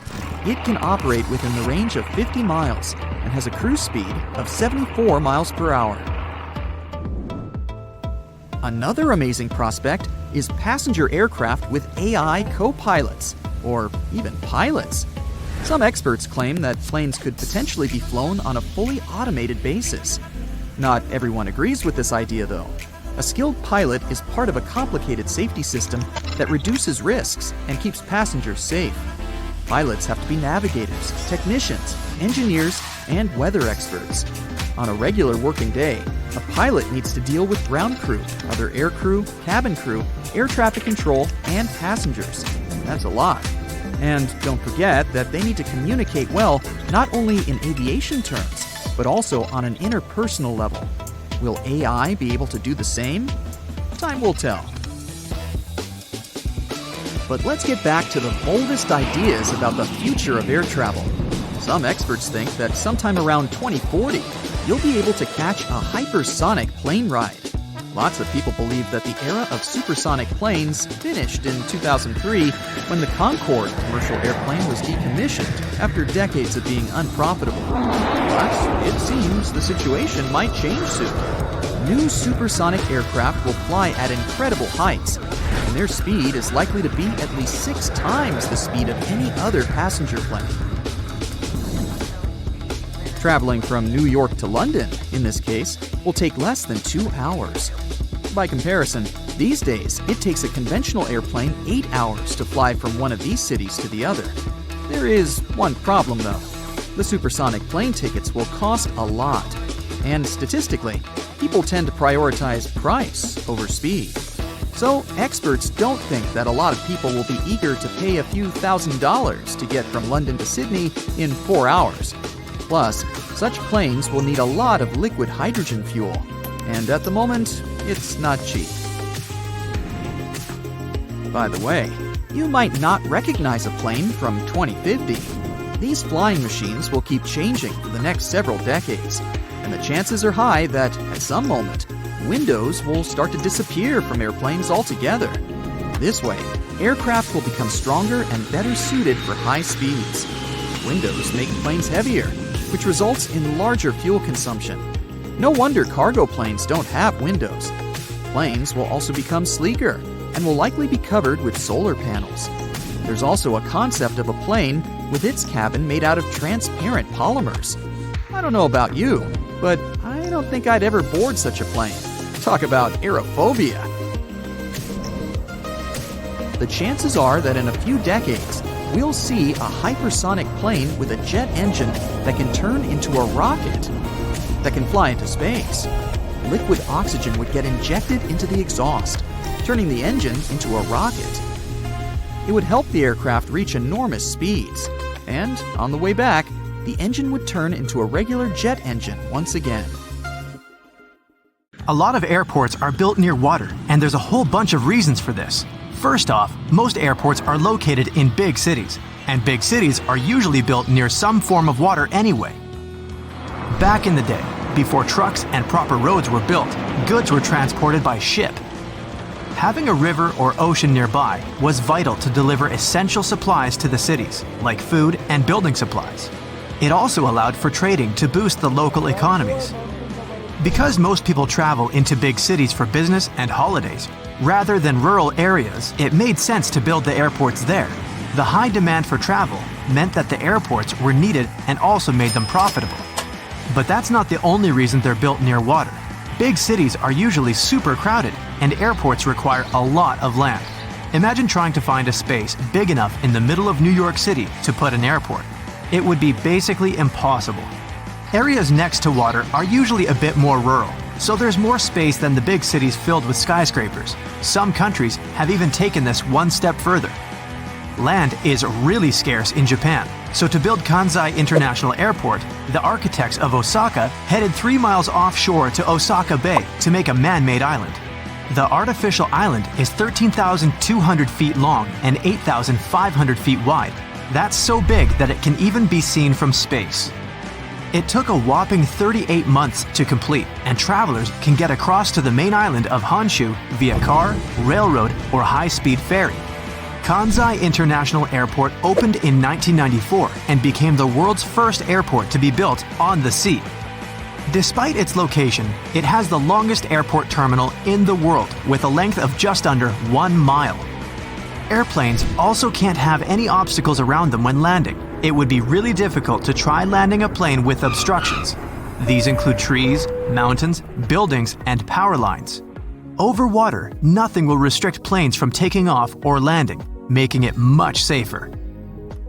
[SPEAKER 4] It can operate within the range of 50 miles and has a cruise speed of 74 miles per hour. Another amazing prospect is passenger aircraft with AI co-pilots, or even pilots. Some experts claim that planes could potentially be flown on a fully automated basis. Not everyone agrees with this idea, though. A skilled pilot is part of a complicated safety system that reduces risks and keeps passengers safe. Pilots have to be navigators, technicians, engineers, and weather experts. On a regular working day, a pilot needs to deal with ground crew, other air crew, cabin crew, air traffic control, and passengers. That's a lot. And don't forget that they need to communicate well, not only in aviation terms, but also on an interpersonal level. Will AI be able to do the same? Time will tell. But let's get back to the boldest ideas about the future of air travel. Some experts think that sometime around 2040, you'll be able to catch a hypersonic plane ride. Lots of people believe that the era of supersonic planes finished in 2003 when the Concorde commercial airplane was decommissioned after decades of being unprofitable. But it seems the situation might change soon. New supersonic aircraft will fly at incredible heights, and their speed is likely to be at least 6 times the speed of any other passenger plane. Traveling from New York to London, in this case, will take less than 2 hours. By comparison, these days, it takes a conventional airplane 8 hours to fly from one of these cities to the other. There is one problem, though. The supersonic plane tickets will cost a lot, and statistically, people tend to prioritize price over speed. So, experts don't think that a lot of people will be eager to pay a few $1,000s to get from London to Sydney in 4 hours. Plus, such planes will need a lot of liquid hydrogen fuel, and at the moment, it's not cheap. By the way, you might not recognize a plane from 2050. These flying machines will keep changing for the next several decades, and the chances are high that, at some moment, windows will start to disappear from airplanes altogether. This way, aircraft will become stronger and better suited for high speeds. Windows make planes heavier, which results in larger fuel consumption. No wonder cargo planes don't have windows. Planes will also become sleeker and will likely be covered with solar panels. There's also a concept of a plane with its cabin made out of transparent polymers. I don't know about you, but I don't think I'd ever board such a plane. Talk about aerophobia. The chances are that in a few decades, we'll see a hypersonic plane with a jet engine that can turn into a rocket, that can fly into space. Liquid oxygen would get injected into the exhaust, turning the engine into a rocket. It would help the aircraft reach enormous speeds, and on the way back, the engine would turn into a regular jet engine once again.
[SPEAKER 5] A lot of airports are built near water, and there's a whole bunch of reasons for this. First off, most airports are located in big cities, and big cities are usually built near some form of water anyway. Back in the day, before trucks and proper roads were built, goods were transported by ship. Having a river or ocean nearby was vital to deliver essential supplies to the cities, like food and building supplies. It also allowed for trading to boost the local economies. Because most people travel into big cities for business and holidays, rather than rural areas, it made sense to build the airports there. The high demand for travel meant that the airports were needed and also made them profitable. But that's not the only reason they're built near water. Big cities are usually super crowded, and airports require a lot of land. Imagine trying to find a space big enough in the middle of New York City to put an airport. It would be basically impossible. Areas next to water are usually a bit more rural, so there's more space than the big cities filled with skyscrapers. Some countries have even taken this one step further. Land is really scarce in Japan, so to build Kansai International Airport, the architects of Osaka headed 3 miles offshore to Osaka Bay to make a man-made island. The artificial island is 13,200 feet long and 8,500 feet wide. That's so big that it can even be seen from space. It took a whopping 38 months to complete, and travelers can get across to the main island of Honshu via car, railroad, or high-speed ferry. Kansai International Airport opened in 1994 and became the world's first airport to be built on the sea. Despite its location, it has the longest airport terminal in the world with a length of just under 1 mile. Airplanes also can't have any obstacles around them when landing. It would be really difficult to try landing a plane with obstructions. These include trees, mountains, buildings, and power lines. Over water, nothing will restrict planes from taking off or landing, making it much safer.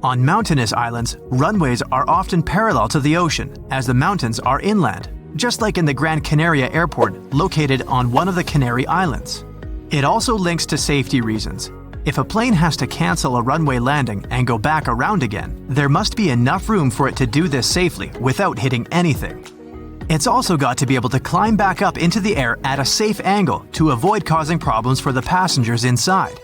[SPEAKER 5] On mountainous islands, runways are often parallel to the ocean, as the mountains are inland, just like in the Gran Canaria Airport located on one of the Canary Islands. It also links to safety reasons. If a plane has to cancel a runway landing and go back around again, there must be enough room for it to do this safely without hitting anything. It's also got to be able to climb back up into the air at a safe angle to avoid causing problems for the passengers inside.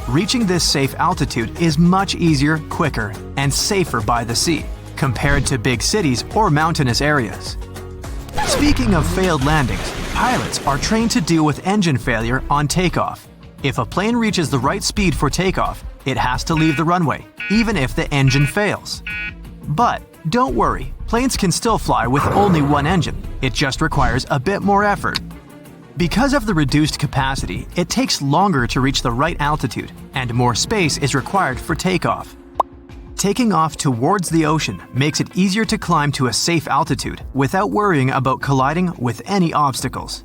[SPEAKER 5] Reaching this safe altitude is much easier, quicker, and safer by the sea, compared to big cities or mountainous areas. Speaking of failed landings, pilots are trained to deal with engine failure on takeoff. If a plane reaches the right speed for takeoff, it has to leave the runway, even if the engine fails. But don't worry, planes can still fly with only one engine. It just requires a bit more effort. Because of the reduced capacity, it takes longer to reach the right altitude, and more space is required for takeoff. Taking off towards the ocean makes it easier to climb to a safe altitude without worrying about colliding with any obstacles.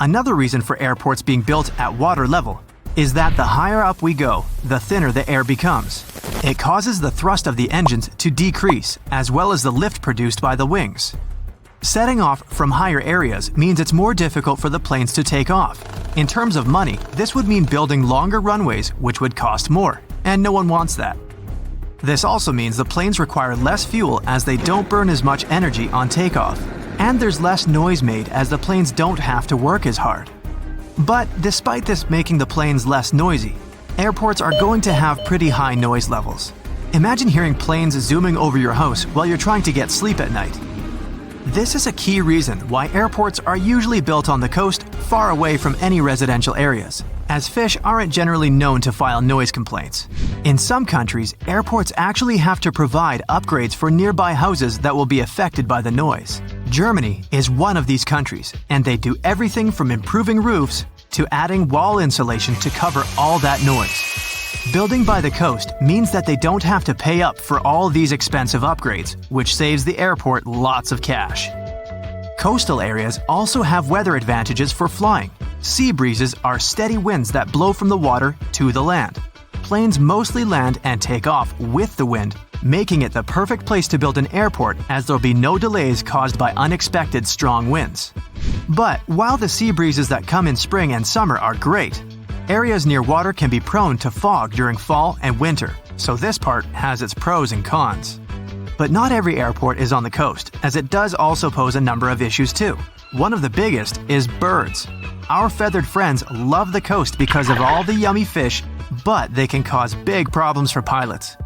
[SPEAKER 5] Another reason for airports being built at water level is that the higher up we go, the thinner the air becomes. It causes the thrust of the engines to decrease, as well as the lift produced by the wings. Setting off from higher areas means it's more difficult for the planes to take off. In terms of money, this would mean building longer runways, which would cost more, and no one wants that. This also means the planes require less fuel as they don't burn as much energy on takeoff, and there's less noise made as the planes don't have to work as hard. But despite this making the planes less noisy, airports are going to have pretty high noise levels. Imagine hearing planes zooming over your house while you're trying to get sleep at night. This is a key reason why airports are usually built on the coast, far away from any residential areas, as fish aren't generally known to file noise complaints. In some countries, airports actually have to provide upgrades for nearby houses that will be affected by the noise. Germany is one of these countries, and they do everything from improving roofs to adding wall insulation to cover all that noise. Building by the coast means that they don't have to pay up for all these expensive upgrades, which saves the airport lots of cash. Coastal areas also have weather advantages for flying. Sea breezes are steady winds that blow from the water to the land. Planes mostly land and take off with the wind, making it the perfect place to build an airport as there'll be no delays caused by unexpected strong winds. But while the sea breezes that come in spring and summer are great, areas near water can be prone to fog during fall and winter, so this part has its pros and cons. But not every airport is on the coast, as it does also pose a number of issues too. One of the biggest is birds. Our feathered friends love the coast because of all the yummy fish, but they can cause big problems for pilots.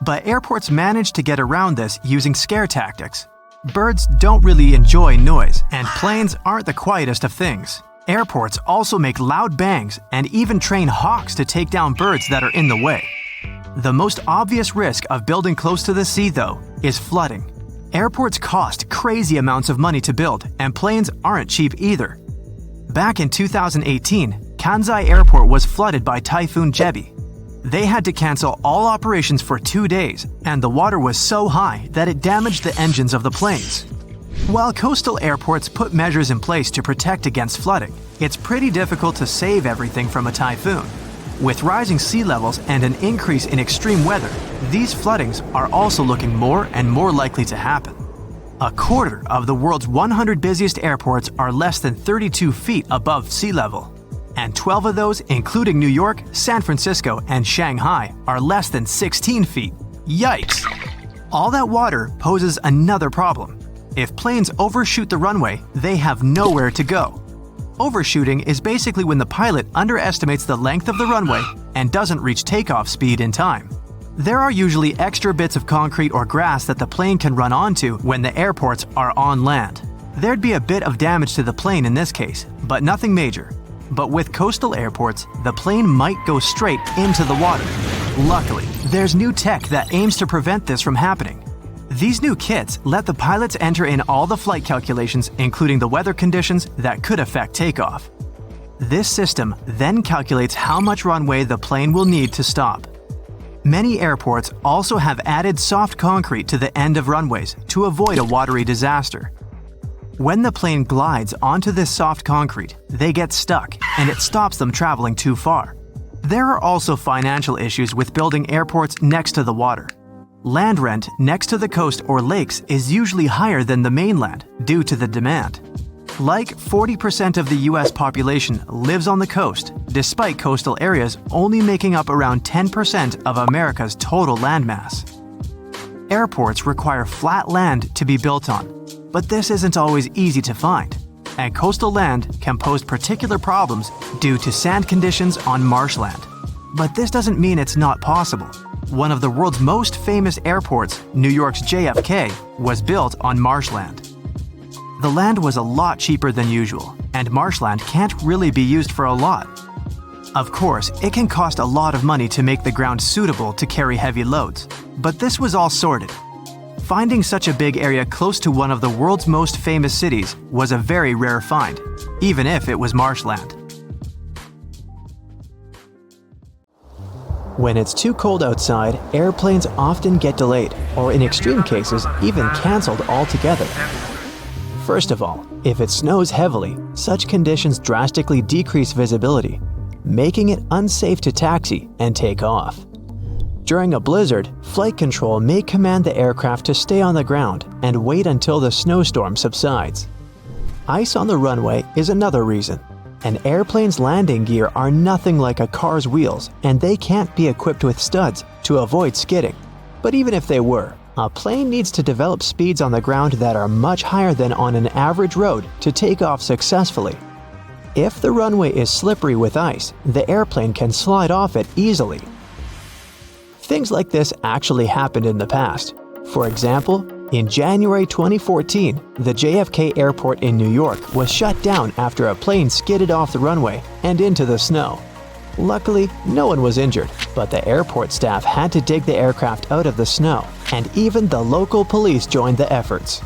[SPEAKER 5] But airports manage to get around this using scare tactics. Birds don't really enjoy noise, and planes aren't the quietest of things. Airports also make loud bangs and even train hawks to take down birds that are in the way. The most obvious risk of building close to the sea, though, is flooding. Airports cost crazy amounts of money to build, and planes aren't cheap either. Back in 2018, Kansai Airport was flooded by Typhoon Jebi. They had to cancel all operations for 2 days, and the water was so high that it damaged the engines of the planes. While coastal airports put measures in place to protect against flooding, it's pretty difficult to save everything from a typhoon. With rising sea levels and an increase in extreme weather, these floodings are also looking more and more likely to happen. A quarter of the world's 100 busiest airports are less than 32 feet above sea level, and 12 of those, including New York, San Francisco, and Shanghai, are less than 16 feet. Yikes! All that water poses another problem. If planes overshoot the runway, they have nowhere to go. Overshooting is basically when the pilot underestimates the length of the runway and doesn't reach takeoff speed in time. There are usually extra bits of concrete or grass that the plane can run onto when the airports are on land. There'd be a bit of damage to the plane in this case, but nothing major. But with coastal airports, the plane might go straight into the water. Luckily, there's new tech that aims to prevent this from happening. These new kits let the pilots enter in all the flight calculations, including the weather conditions that could affect takeoff. This system then calculates how much runway the plane will need to stop. Many airports also have added soft concrete to the end of runways to avoid a watery disaster. When the plane glides onto this soft concrete, they get stuck and it stops them traveling too far. There are also financial issues with building airports next to the water. Land rent next to the coast or lakes is usually higher than the mainland due to the demand. Like 40% of the US population lives on the coast, despite coastal areas only making up around 10% of America's total landmass. Airports require flat land to be built on, but this isn't always easy to find, and coastal land can pose particular problems due to sand conditions on marshland. But this doesn't mean it's not possible. One of the world's most famous airports, New York's JFK, was built on marshland. The land was a lot cheaper than usual, and marshland can't really be used for a lot. Of course, it can cost a lot of money to make the ground suitable to carry heavy loads, but this was all sorted. Finding such a big area close to one of the world's most famous cities was a very rare find, even if it was marshland.
[SPEAKER 2] When it's too cold outside, airplanes often get delayed, or in extreme cases, even cancelled altogether. First of all, if it snows heavily, such conditions drastically decrease visibility, making it unsafe to taxi and take off. During a blizzard, flight control may command the aircraft to stay on the ground and wait until the snowstorm subsides. Ice on the runway is another reason. An airplane's landing gear are nothing like a car's wheels, and they can't be equipped with studs to avoid skidding. But even if they were, a plane needs to develop speeds on the ground that are much higher than on an average road to take off successfully. If the runway is slippery with ice, the airplane can slide off it easily. Things like this actually happened in the past. For example, in January 2014, the JFK airport in New York was shut down after a plane skidded off the runway and into the snow. Luckily, no one was injured, but the airport staff had to dig the aircraft out of the snow, and even the local police joined the efforts.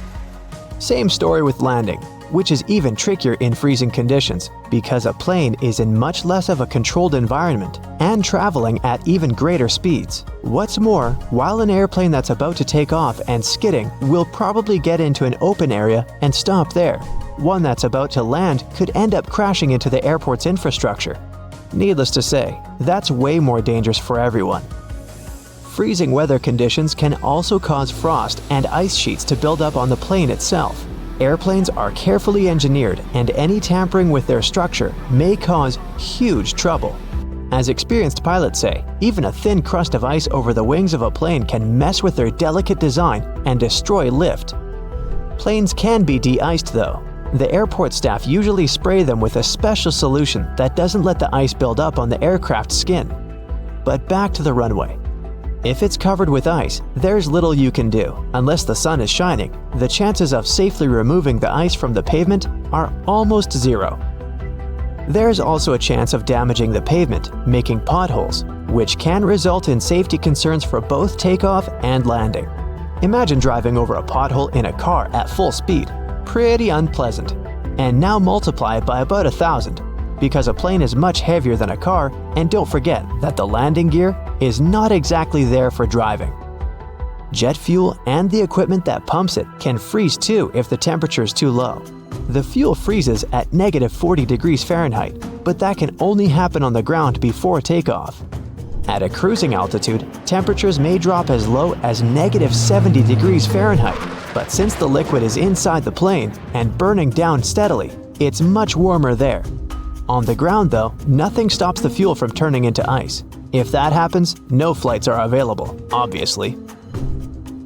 [SPEAKER 2] Same story with landing, which is even trickier in freezing conditions because a plane is in much less of a controlled environment and traveling at even greater speeds. What's more, while an airplane that's about to take off and skidding will probably get into an open area and stop there, one that's about to land could end up crashing into the airport's infrastructure. Needless to say, that's way more dangerous for everyone. Freezing weather conditions can also cause frost and ice sheets to build up on the plane itself. Airplanes are carefully engineered, and any tampering with their structure may cause huge trouble. As experienced pilots say, even a thin crust of ice over the wings of a plane can mess with their delicate design and destroy lift. Planes can be de-iced though. The airport staff usually spray them with a special solution that doesn't let the ice build up on the aircraft's skin. But back to the runway. If it's covered with ice, there's little you can do. Unless the sun is shining, the chances of safely removing the ice from the pavement are almost zero. There's also a chance of damaging the pavement, making potholes, which can result in safety concerns for both takeoff and landing. Imagine driving over a pothole in a car at full speed. Pretty unpleasant. And now multiply it by about 1,000, because a plane is much heavier than a car, and don't forget that the landing gear is not exactly there for driving. Jet fuel and the equipment that pumps it can freeze too if the temperature is too low. The fuel freezes at -40 degrees Fahrenheit, but that can only happen on the ground before takeoff. At a cruising altitude, temperatures may drop as low as -70 degrees Fahrenheit, but since the liquid is inside the plane and burning down steadily, it's much warmer there. On the ground though, nothing stops the fuel from turning into ice. If that happens, no flights are available, obviously.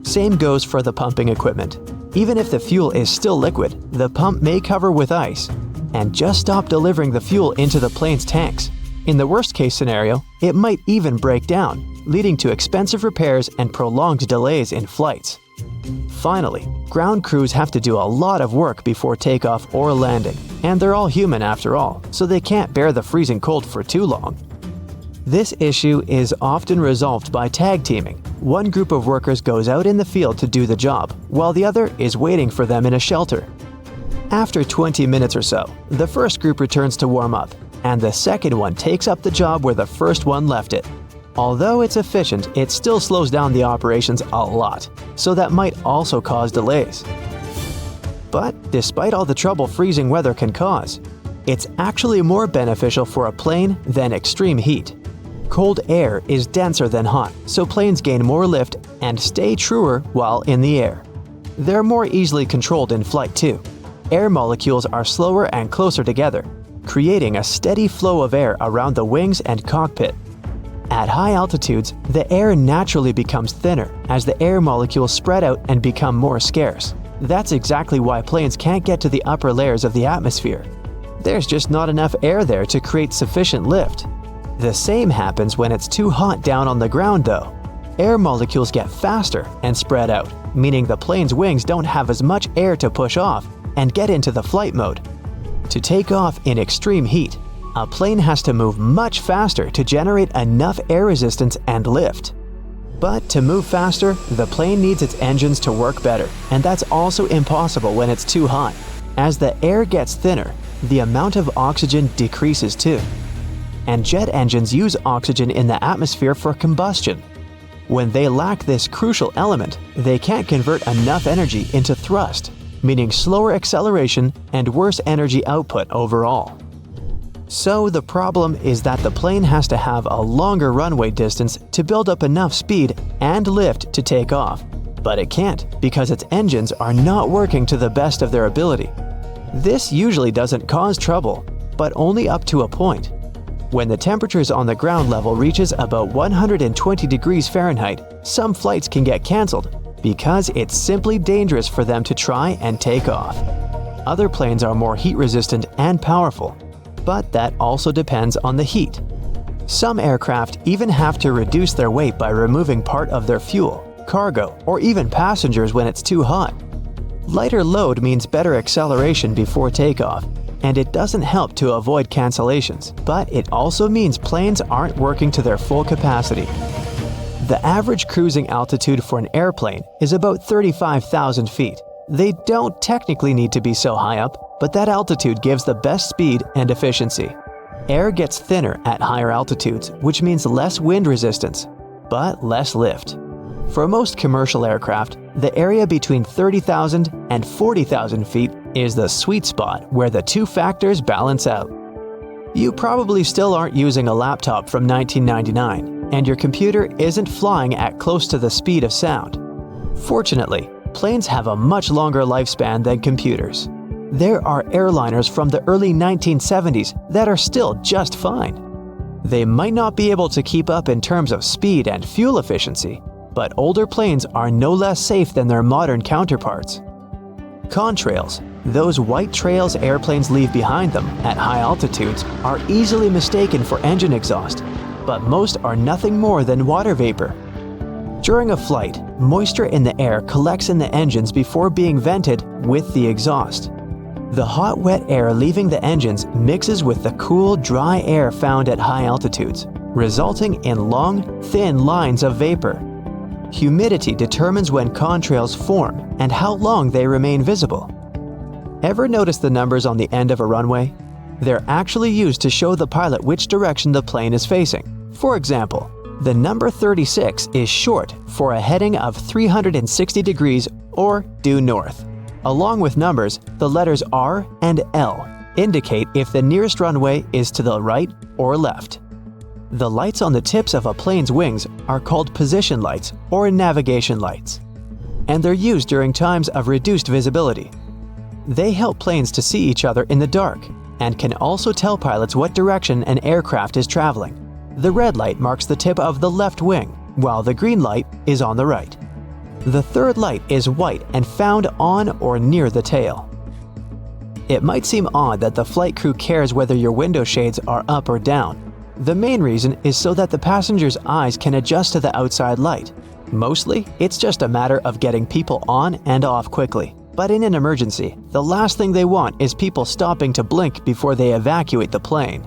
[SPEAKER 2] Same goes for the pumping equipment. Even if the fuel is still liquid, the pump may cover with ice and just stop delivering the fuel into the plane's tanks. In the worst case scenario, it might even break down, leading to expensive repairs and prolonged delays in flights. Finally, ground crews have to do a lot of work before takeoff or landing, and they're all human after all, so they can't bear the freezing cold for too long. This issue is often resolved by tag teaming. One group of workers goes out in the field to do the job, while the other is waiting for them in a shelter. After 20 minutes or so, the first group returns to warm up, and the second one takes up the job where the first one left it. Although it's efficient, it still slows down the operations a lot, so that might also cause delays. But despite all the trouble freezing weather can cause, it's actually more beneficial for a plane than extreme heat. Cold air is denser than hot, so planes gain more lift and stay truer while in the air. They're more easily controlled in flight too. Air molecules are slower and closer together, creating a steady flow of air around the wings and cockpit. At high altitudes, the air naturally becomes thinner as the air molecules spread out and become more scarce. That's exactly why planes can't get to the upper layers of the atmosphere. There's just not enough air there to create sufficient lift. The same happens when it's too hot down on the ground though. Air molecules get faster and spread out, meaning the plane's wings don't have as much air to push off and get into the flight mode. To take off in extreme heat, a plane has to move much faster to generate enough air resistance and lift. But to move faster, the plane needs its engines to work better, and that's also impossible when it's too hot. As the air gets thinner, the amount of oxygen decreases too. And jet engines use oxygen in the atmosphere for combustion. When they lack this crucial element, they can't convert enough energy into thrust, meaning slower acceleration and worse energy output overall. So the problem is that the plane has to have a longer runway distance to build up enough speed and lift to take off, but it can't because its engines are not working to the best of their ability. This usually doesn't cause trouble, but only up to a point. When the temperatures on the ground level reaches about 120 degrees Fahrenheit, some flights can get cancelled because it's simply dangerous for them to try and take off. Other planes are more heat resistant and powerful, but that also depends on the heat. Some aircraft even have to reduce their weight by removing part of their fuel, cargo, or even passengers when it's too hot. Lighter load means better acceleration before takeoff, and it doesn't help to avoid cancellations, but it also means planes aren't working to their full capacity. The average cruising altitude for an airplane is about 35,000 feet. They don't technically need to be so high up, but that altitude gives the best speed and efficiency. Air gets thinner at higher altitudes, which means less wind resistance, but less lift. For most commercial aircraft, the area between 30,000 and 40,000 feet is the sweet spot where the two factors balance out. You probably still aren't using a laptop from 1999, and your computer isn't flying at close to the speed of sound. Fortunately, planes have a much longer lifespan than computers. There are airliners from the early 1970s that are still just fine. They might not be able to keep up in terms of speed and fuel efficiency, but older planes are no less safe than their modern counterparts. Contrails, those white trails airplanes leave behind them at high altitudes, are easily mistaken for engine exhaust, but most are nothing more than water vapor. During a flight, moisture in the air collects in the engines before being vented with the exhaust. The hot, wet air leaving the engines mixes with the cool, dry air found at high altitudes, resulting in long, thin lines of vapor. Humidity determines when contrails form and how long they remain visible. Ever notice the numbers on the end of a runway? They're actually used to show the pilot which direction the plane is facing. For example, the number 36 is short for a heading of 360 degrees or due north. Along with numbers, the letters R and L indicate if the nearest runway is to the right or left. The lights on the tips of a plane's wings are called position lights or navigation lights, and they're used during times of reduced visibility. They help planes to see each other in the dark and can also tell pilots what direction an aircraft is traveling. The red light marks the tip of the left wing, while the green light is on the right. The third light is white and found on or near the tail. It might seem odd that the flight crew cares whether your window shades are up or down, The main reason is so that the passenger's eyes can adjust to the outside light. Mostly, it's just a matter of getting people on and off quickly. But in an emergency, the last thing they want is people stopping to blink before they evacuate the plane.